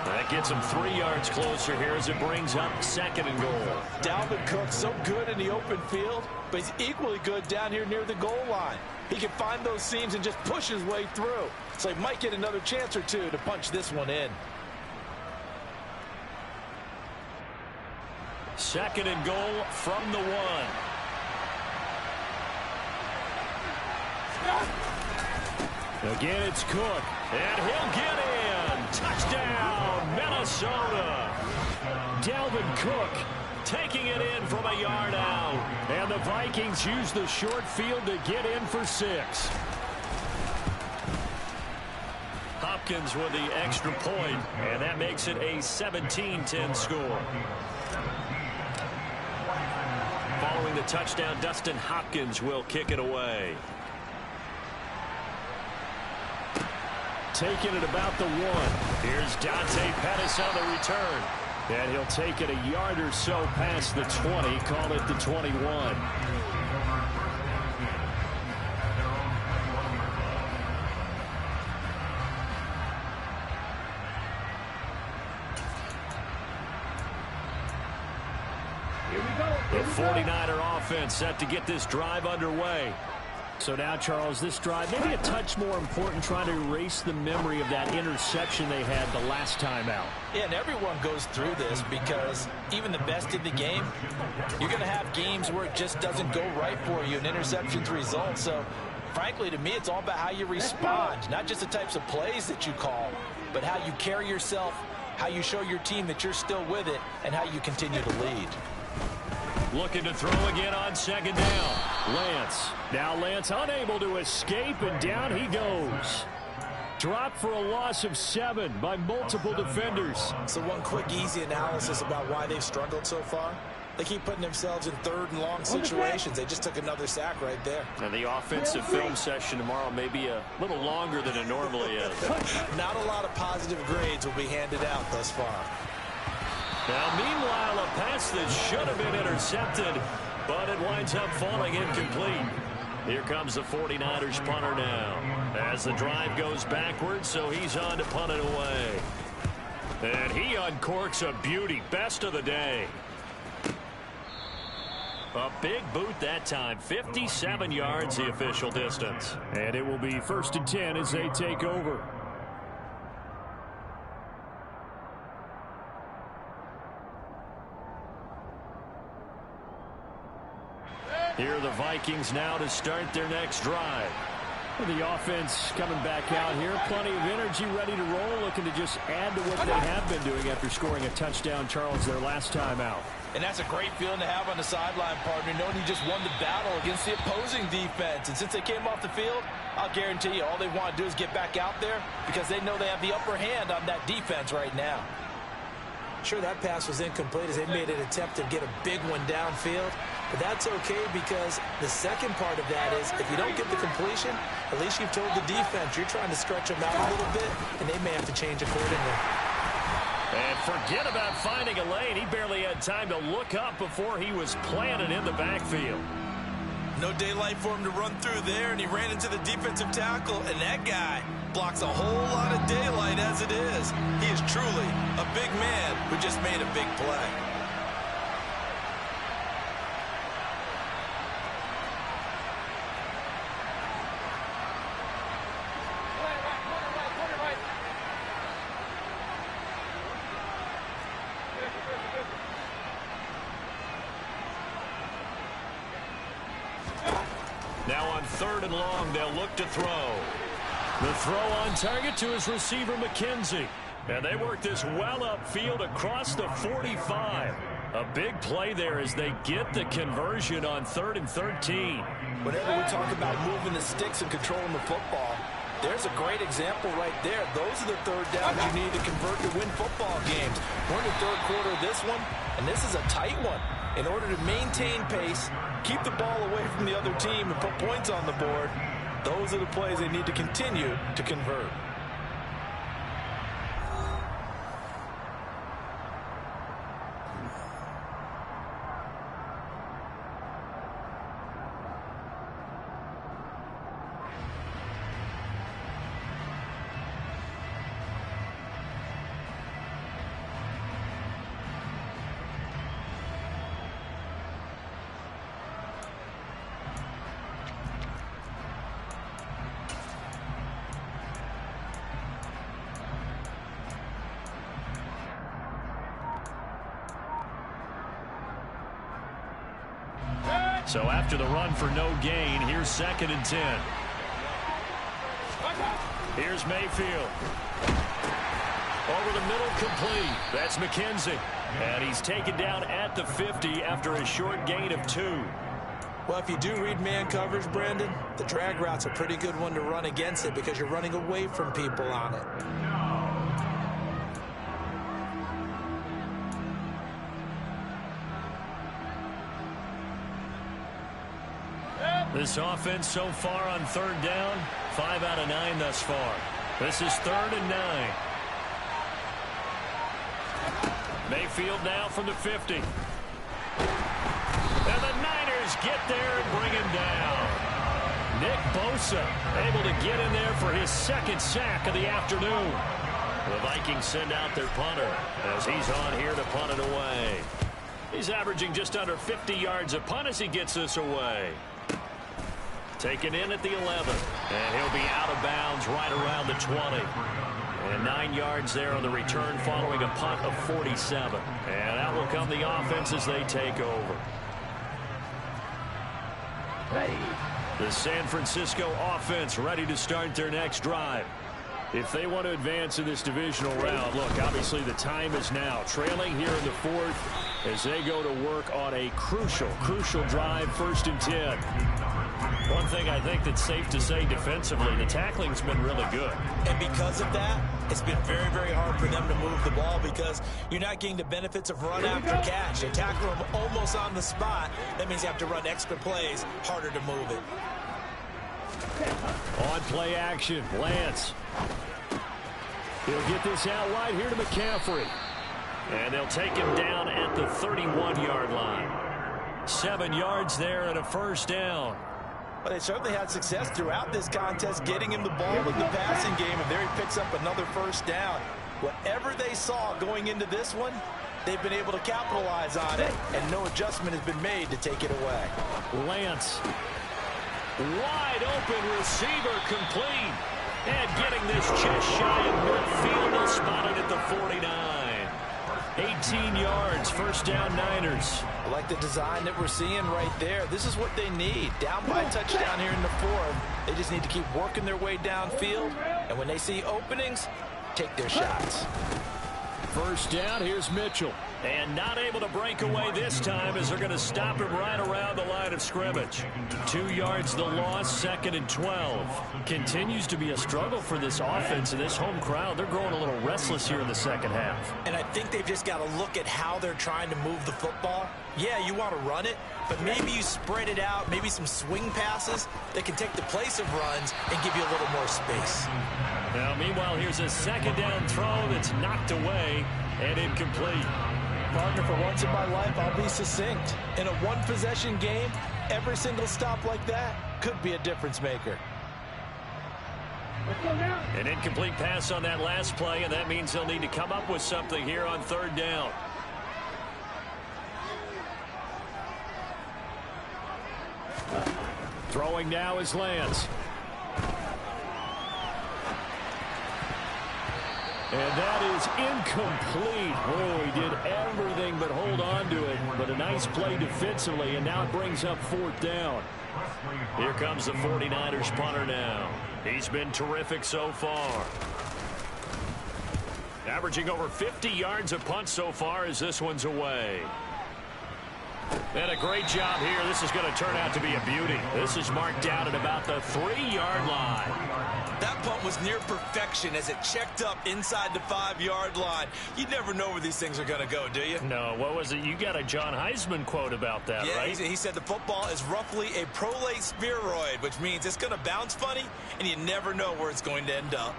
That gets him 3 yards closer here as it brings up 2nd and goal. Dalvin Cook so good in the open field, but he's equally good down here near the goal line. He can find those seams and just push his way through. So he might get another chance or two to punch this one in. 2nd and goal from the 1. Again, it's Cook. And he'll get in. Touchdown, Minnesota. Dalvin Cook Taking it in from a yard out. And the Vikings use the short field to get in for 6. Hopkins with the extra point, and that makes it a 17-10 score. Following the touchdown, Dustin Hopkins will kick it away. Taking it about the 1. Here's Dante Pettis on the return. And he'll take it a yard or so past the 20, call it the 21. The 49er offense set to get this drive underway. So now, Charles, this drive, maybe a touch more important, trying to erase the memory of that interception they had the last time out. Yeah, and everyone goes through this because even the best in the game, you're going to have games where it just doesn't go right for you and interceptions result. So, frankly, to me, it's all about how you respond, not just the types of plays that you call, but how you carry yourself, how you show your team that you're still with it, and how you continue to lead. Looking to throw again on 2nd down. Lance. Now Lance unable to escape, and down he goes. Dropped for a loss of 7 by multiple defenders. So one quick, easy analysis about why they've struggled so far. They keep putting themselves in 3rd and long situations. They just took another sack right there. And the offensive film session tomorrow may be a little longer than it normally is. Not a lot of positive grades will be handed out thus far. Now, meanwhile, a pass that should have been intercepted, but it winds up falling incomplete. Here comes the 49ers punter now as the drive goes backwards, so he's on to punt it away. And he uncorks a beauty. Best of the day. A big boot that time. 57 yards the official distance. And it will be 1st and 10 as they take over. Here are the Vikings now to start their next drive. The offense coming back out here. Plenty of energy, ready to roll, looking to just add to what they have been doing after scoring a touchdown, Charles, their last time out. And that's a great feeling to have on the sideline, partner, knowing you just won the battle against the opposing defense. And since they came off the field, I'll guarantee you all they want to do is get back out there because they know they have the upper hand on that defense right now. Sure, that pass was incomplete as they made an attempt to get a big one downfield. But that's okay because the second part of that is if you don't get the completion, at least you've told the defense you're trying to stretch them out a little bit, and they may have to change accordingly. And forget about finding a lane. He barely had time to look up before he was planted in the backfield. No daylight for him to run through there, and he ran into the defensive tackle, and that guy blocks a whole lot of daylight as it is. He is truly a big man who just made a big play. Now on 3rd and long, they'll look to throw. The throw on target to his receiver, McKenzie. And they work this well upfield across the 45. A big play there as they get the conversion on 3rd and 13. Whenever we talk about moving the sticks and controlling the football, there's a great example right there. Those are the 3rd downs you need to convert to win football games. We're in the 3rd quarter of this one, and this is a tight one. In order to maintain pace, keep the ball away from the other team, and put points on the board, Those are the plays they need to continue to convert. So after the run for no gain, here's 2nd and 10. Here's Mayfield. Over the middle, complete. That's McKenzie. And he's taken down at the 50 after a short gain of 2. Well, if you do read man coverage, Brandon, the drag route's a pretty good one to run against it because you're running away from people on it. This offense so far on 3rd down, 5 out of 9 thus far. This is 3rd and 9. Mayfield now from the 50. And the Niners get there and bring him down. Nick Bosa able to get in there for his 2nd sack of the afternoon. The Vikings send out their punter as he's on here to punt it away. He's averaging just under 50 yards a punt as he gets this away. Taken in at the 11, and he'll be out of bounds right around the 20. And 9 yards there on the return following a punt of 47. And out will come the offense as they take over. Ready. The San Francisco offense ready to start their next drive. If they want to advance in this divisional round, look, obviously the time is now. Trailing here in the 4th as they go to work on a crucial drive, 1st and 10. One thing I think that's safe to say defensively, the tackling's been really good. And because of that, it's been very, very hard for them to move the ball because you're not getting the benefits of run after catch. They tackle them almost on the spot. That means you have to run extra plays, harder to move it. On play action, Lance. He'll get this out wide here to McCaffrey. And they'll take him down at the 31-yard line. 7 yards there and a 1st down. Well, they certainly had success throughout this contest getting him the ball in the passing game, and there he picks up another 1st down. Whatever they saw going into this one, they've been able to capitalize on it, and no adjustment has been made to take it away. Lance. Wide open receiver complete. And getting this just shy of midfield, they'll spot it at the 49. 18 yards, 1st down Niners. I like the design that we're seeing right there. This is what they need. Down by a touchdown here in the 4th. They just need to keep working their way downfield. And when they see openings, take their shots. 1st down, here's Mitchell. And not able to break away this time as they're going to stop him right around the line of scrimmage. 2 yards the loss, 2nd and 12. Continues to be a struggle for this offense and this home crowd. They're growing a little restless here in the 2nd half. And I think they've just got to look at how they're trying to move the football. Yeah, you want to run it, but maybe you spread it out, maybe some swing passes that can take the place of runs and give you a little more space. Now, meanwhile, here's a 2nd down throw that's knocked away and incomplete. Partner, for once in my life, I'll be succinct. In a one-possession game, every single stop like that could be a difference maker. Let's go now. An incomplete pass on that last play, and that means they'll need to come up with something here on 3rd down. Throwing now is Lance. And that is incomplete. Oh, he did everything but hold on to it. But a nice play defensively, and now it brings up 4th down. Here comes the 49ers punter now. He's been terrific so far. Averaging over 50 yards a punt so far as this one's away. And a great job here. This is going to turn out to be a beauty. This is marked out at about the 3-yard line. That punt was near perfection as it checked up inside the 5-yard line. You never know where these things are going to go, do you? No, what was it? You got a John Heisman quote about that, yeah, right? He said the football is roughly a prolate spheroid, which means it's going to bounce funny, and you never know where it's going to end up.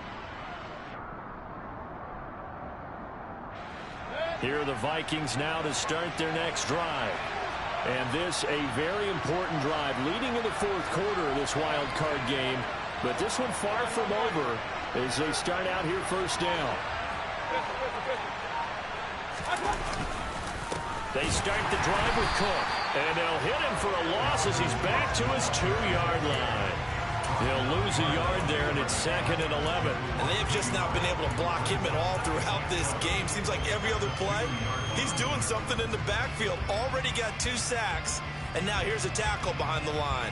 Here are the Vikings now to start their next drive. And this a very important drive leading in the fourth quarter of this wild card game. But this one far from over as they start out here first down. They start the drive with Cook. And they'll hit him for a loss as he's back to his 2-yard line. He'll lose a yard there, and it's 2nd and 11. And they've just not been able to block him at all throughout this game. Seems like every other play, he's doing something in the backfield. Already got 2 sacks, and now here's a tackle behind the line.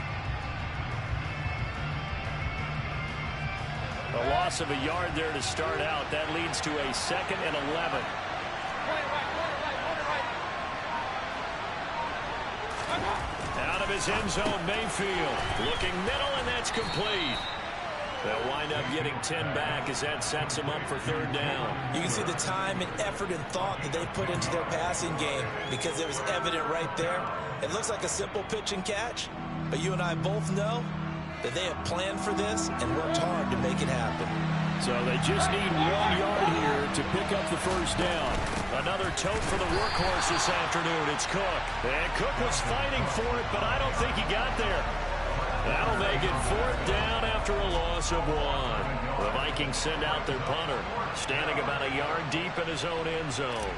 A loss of a yard there to start out. That leads to a 2nd and 11. Out of his end zone, Mayfield looking middle, and that's complete. They'll wind up getting 10 back as that sets them up for 3rd down. You can see the time and effort and thought that they put into their passing game because it was evident right there. It looks like a simple pitch and catch, but you and I both know that they have planned for this and worked hard to make it happen. So they just need 1 yard here to pick up the first down. Another tote for the workhorse this afternoon. It's Cook. And Cook was fighting for it, but I don't think he got there. That'll make it 4th down after a loss of 1. The Vikings send out their punter, standing about a yard deep in his own end zone.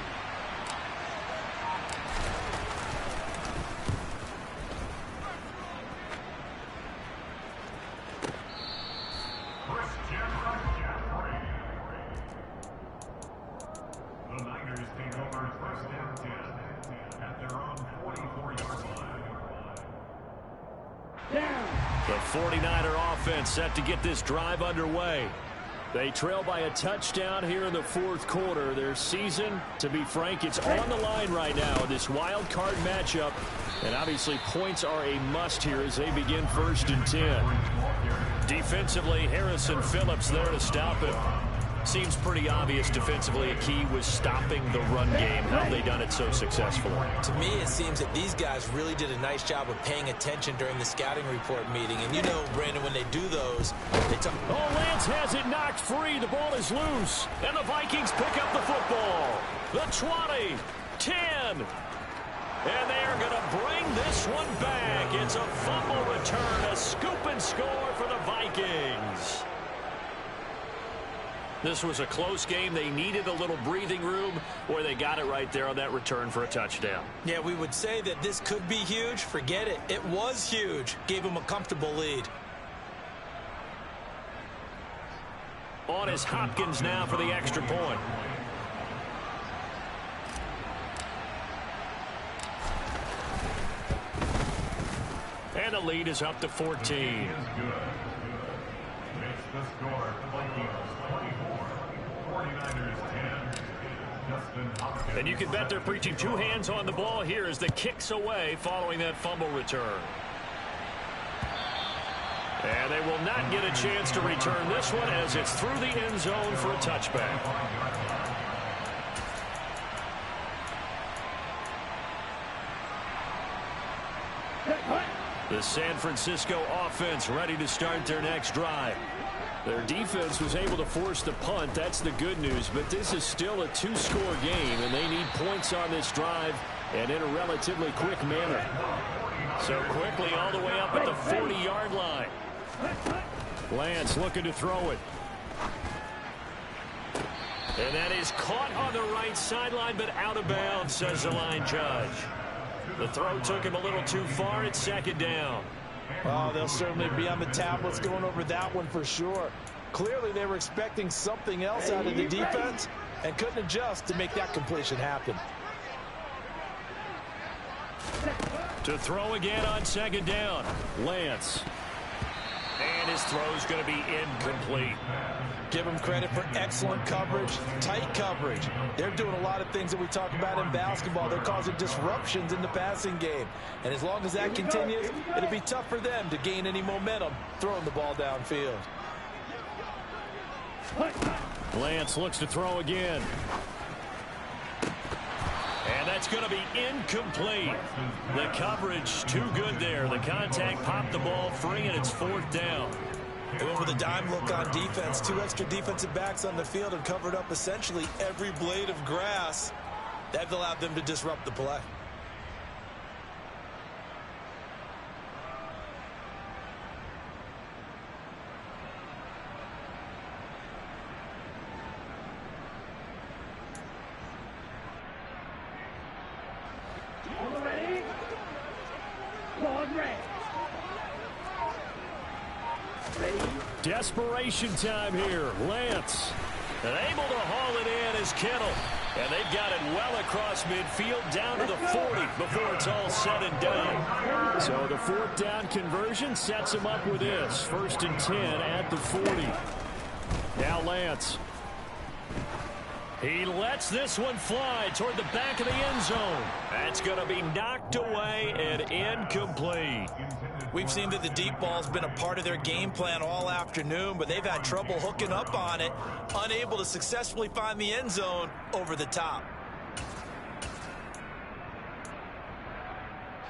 The 49er offense set to get this drive underway. They trail by a touchdown here in the fourth quarter. Their season, to be frank, it's on the line right now in this wild card matchup. And obviously points are a must here as they begin 1st and 10. Defensively, Harrison Phillips there to stop him. Seems pretty obvious defensively a key was stopping the run game. How have they done it so successfully? To me, it seems that these guys really did a nice job of paying attention during the scouting report meeting. And you know, Brandon, when they do those, they talk. Oh, Lance has it knocked free. The ball is loose. And the Vikings pick up the football. The 20, 10. And they are going to bring this one back. It's a fumble return, a scoop and score for the Vikings. This was a close game. They needed a little breathing room, or they got it right there on that return for a touchdown. Yeah, we would say that this could be huge. Forget it. It was huge. Gave them a comfortable lead. On is Hopkins now for the extra point. And the lead is up to 14. And you can bet they're preaching 2 hands on the ball here as the kick's away following that fumble return. And they will not get a chance to return this one as it's through the end zone for a touchback. The San Francisco offense ready to start their next drive. Their defense was able to force the punt. That's the good news. But this is still a 2-score game, and they need points on this drive and in a relatively quick manner. So quickly all the way up at the 40-yard line. Lance looking to throw it. And that is caught on the right sideline, but out of bounds, says the line judge. The throw took him a little too far. It's 2nd down. Oh, they'll certainly be on the tablets going over that one for sure. Clearly, they were expecting something else out of the defense and couldn't adjust to make that completion happen. To throw again on 2nd down. Lance. And his throw's going to be incomplete. Give them credit for excellent coverage, tight coverage. They're doing a lot of things that we talk about in basketball. They're causing disruptions in the passing game. And as long as that continues, it'll be tough for them to gain any momentum throwing the ball downfield. Lance looks to throw again. And that's going to be incomplete. The coverage too good there. The contact popped the ball free, and it's 4th down. They went with a dime look on defense. 2 extra defensive backs on the field and covered up essentially every blade of grass. That allowed them to disrupt the play. Desperation time here. Lance. And able to haul it in is Kittle. And they've got it well across midfield down to the 40 before it's all said and done. So the 4th down conversion sets him up with this. 1st and 10 at the 40. Now Lance. He lets this one fly toward the back of the end zone. That's going to be knocked away and incomplete. We've seen that the deep ball's been a part of their game plan all afternoon, but they've had trouble hooking up on it, unable to successfully find the end zone over the top.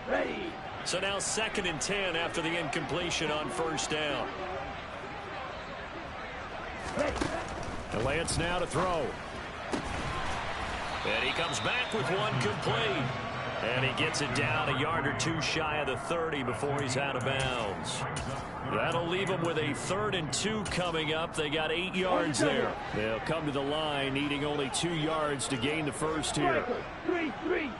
Ready. So now 2nd and 10 after the incompletion on 1st down. And Lance now to throw. And he comes back with one complete. And he gets it down a yard or 2 shy of the 30 before he's out of bounds. That'll leave him with a 3rd and 2 coming up. They got 8 yards there. They'll come to the line needing only 2 yards to gain the first here. 3-3.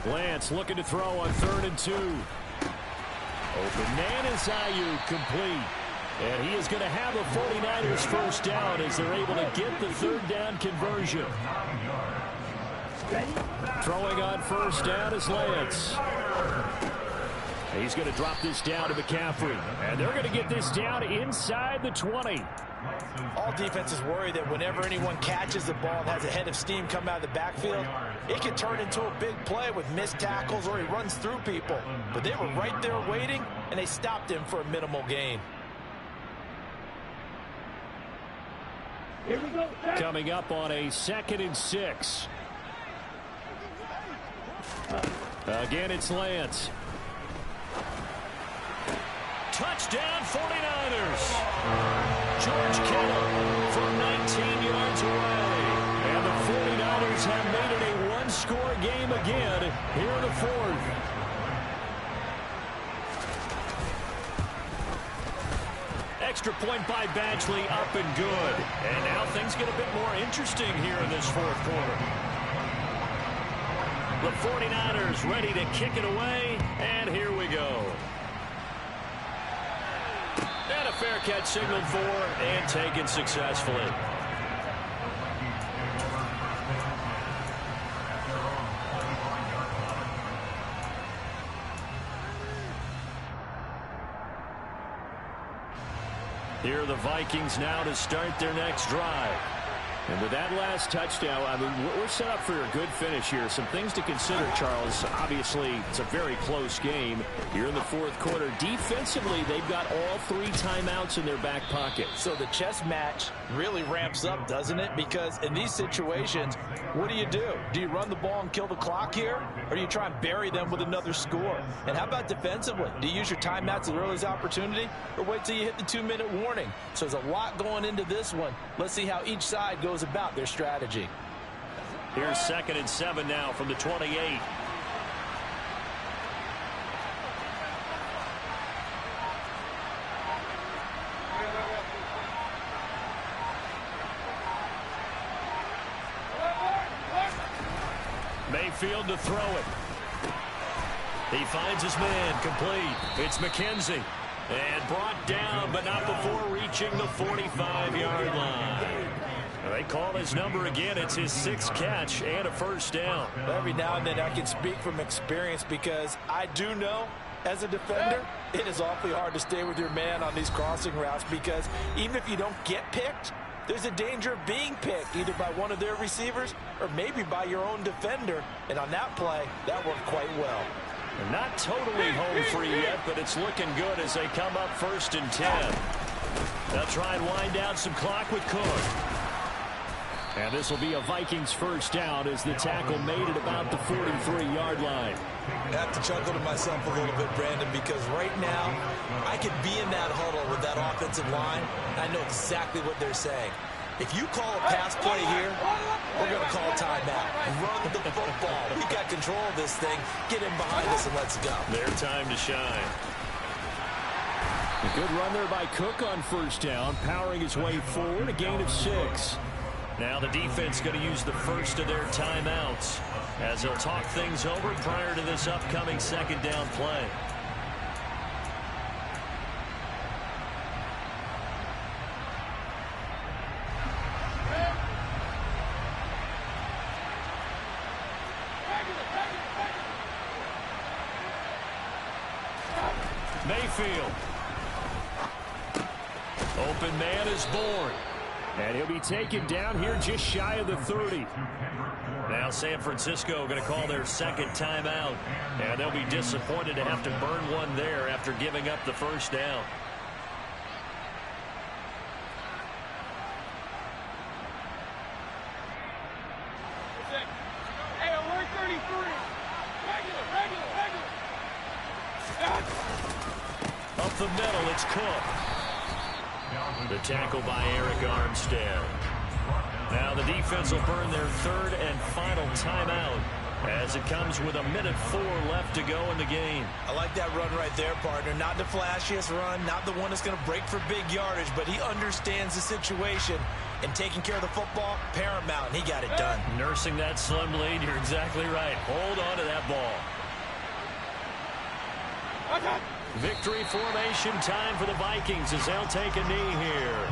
Lance looking to throw on 3rd and 2. Open man is Ayuk, complete. And he is going to have a 49ers first down as they're able to get the 3rd down conversion. Throwing on 1st down is Lance. He's going to drop this down to McCaffrey. And they're going to get this down inside the 20. All defenses worry that whenever anyone catches the ball and has a head of steam come out of the backfield, it can turn into a big play with missed tackles or he runs through people. But they were right there waiting, and they stopped him for a minimal gain. Here we go. Coming up on a 2nd and 6. Again, it's Lance. Touchdown 49ers. George Kittle from 19 yards away. And the 49ers have made it a one-score game again here in the 4th. Extra point by Badgley, up and good. And now things get a bit more interesting here in this 4th quarter. The 49ers ready to kick it away, and here we go. And a fair catch signaled for and taken successfully. Here are the Vikings now to start their next drive. And with that last touchdown, I mean, we're set up for a good finish here. Some things to consider, Charles. Obviously, it's a very close game here in the 4th quarter. Defensively, they've got all 3 timeouts in their back pocket. So the chess match really ramps up, doesn't it? Because in these situations, what do? Do you run the ball and kill the clock here? Or do you try and bury them with another score? And how about defensively? Do you use your timeouts at the earliest opportunity? Or wait till you hit the 2-minute warning? So there's a lot going into this one. Let's see how each side goes about their strategy. Here's 2nd and 7 now from the 28. Mayfield to throw it. He finds his man, complete. It's McKenzie. And brought down, but not before reaching the 45-yard line. They call his number again. It's his 6th catch and a first down. Every now and then I can speak from experience because I do know As a defender, it is awfully hard to stay with your man on these crossing routes because even if you don't get picked, there's a danger of being picked either by one of their receivers or maybe by your own defender. And on that play, that worked quite well. They're not totally home free yet, but it's looking good as they come up 1st and 10. They'll try and wind down some clock with Cook. And this will be a Vikings first down as the tackle made at about the 43-yard line. I have to chuckle to myself a little bit, Brandon, because right now I could be in that huddle with that offensive line, and I know exactly what they're saying. If you call a pass play here, we're going to call timeout. Run the football. We've got control of this thing. Get in behind us and let's go. Their time to shine. A good run there by Cook on first down, powering his way forward, a gain of 6. Now the defense going to use the first of their timeouts as they'll talk things over prior to this upcoming 2nd down play. Mayfield. Open man is born. And he'll be taken down here just shy of the 30. Now San Francisco going to call their 2nd timeout. And they'll be disappointed to have to burn one there after giving up the first down. Hey, alert 33. Regular. Up the middle, it's Cook. The tackle by Eric Armstead. Now the defense will burn their 3rd and final timeout as it comes with 1:04 left to go in the game. I like that run right there, partner. Not the flashiest run, not the one that's going to break for big yardage, but he understands the situation, and taking care of the football, paramount, and he got it done. Nursing that slim lead, you're exactly right. Hold on to that ball. Victory formation time for the Vikings as they'll take a knee here.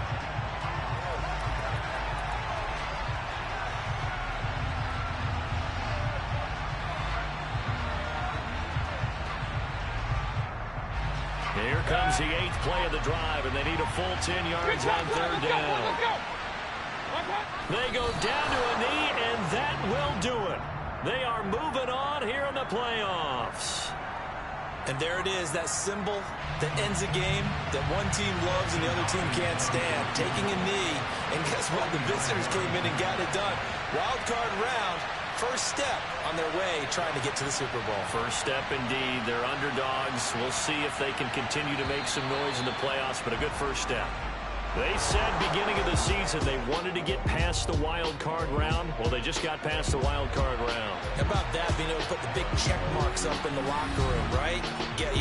Here comes the 8th play of the drive, and they need a full 10 yards on 3rd down. They go down to a knee, and that will do it. They are moving on here in the playoffs. And there it is, that symbol that ends a game that one team loves and the other team can't stand. Taking a knee, and guess what? The visitors came in and got it done. Wild card round, first step on their way trying to get to the Super Bowl. First step indeed. They're underdogs. We'll see if they can continue to make some noise in the playoffs, but a good first step. They said beginning of the season they wanted to get past the wild card round. Well, they just got past the wild card round. How about that, being able to put the big check marks up in the locker room, right? Get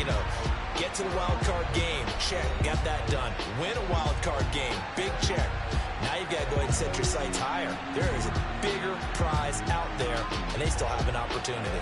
to the wild card game. Check. Got that done. Win a wild card game. Big check. Now you've got to go ahead and set your sights higher. There is a bigger prize out there, and they still have an opportunity.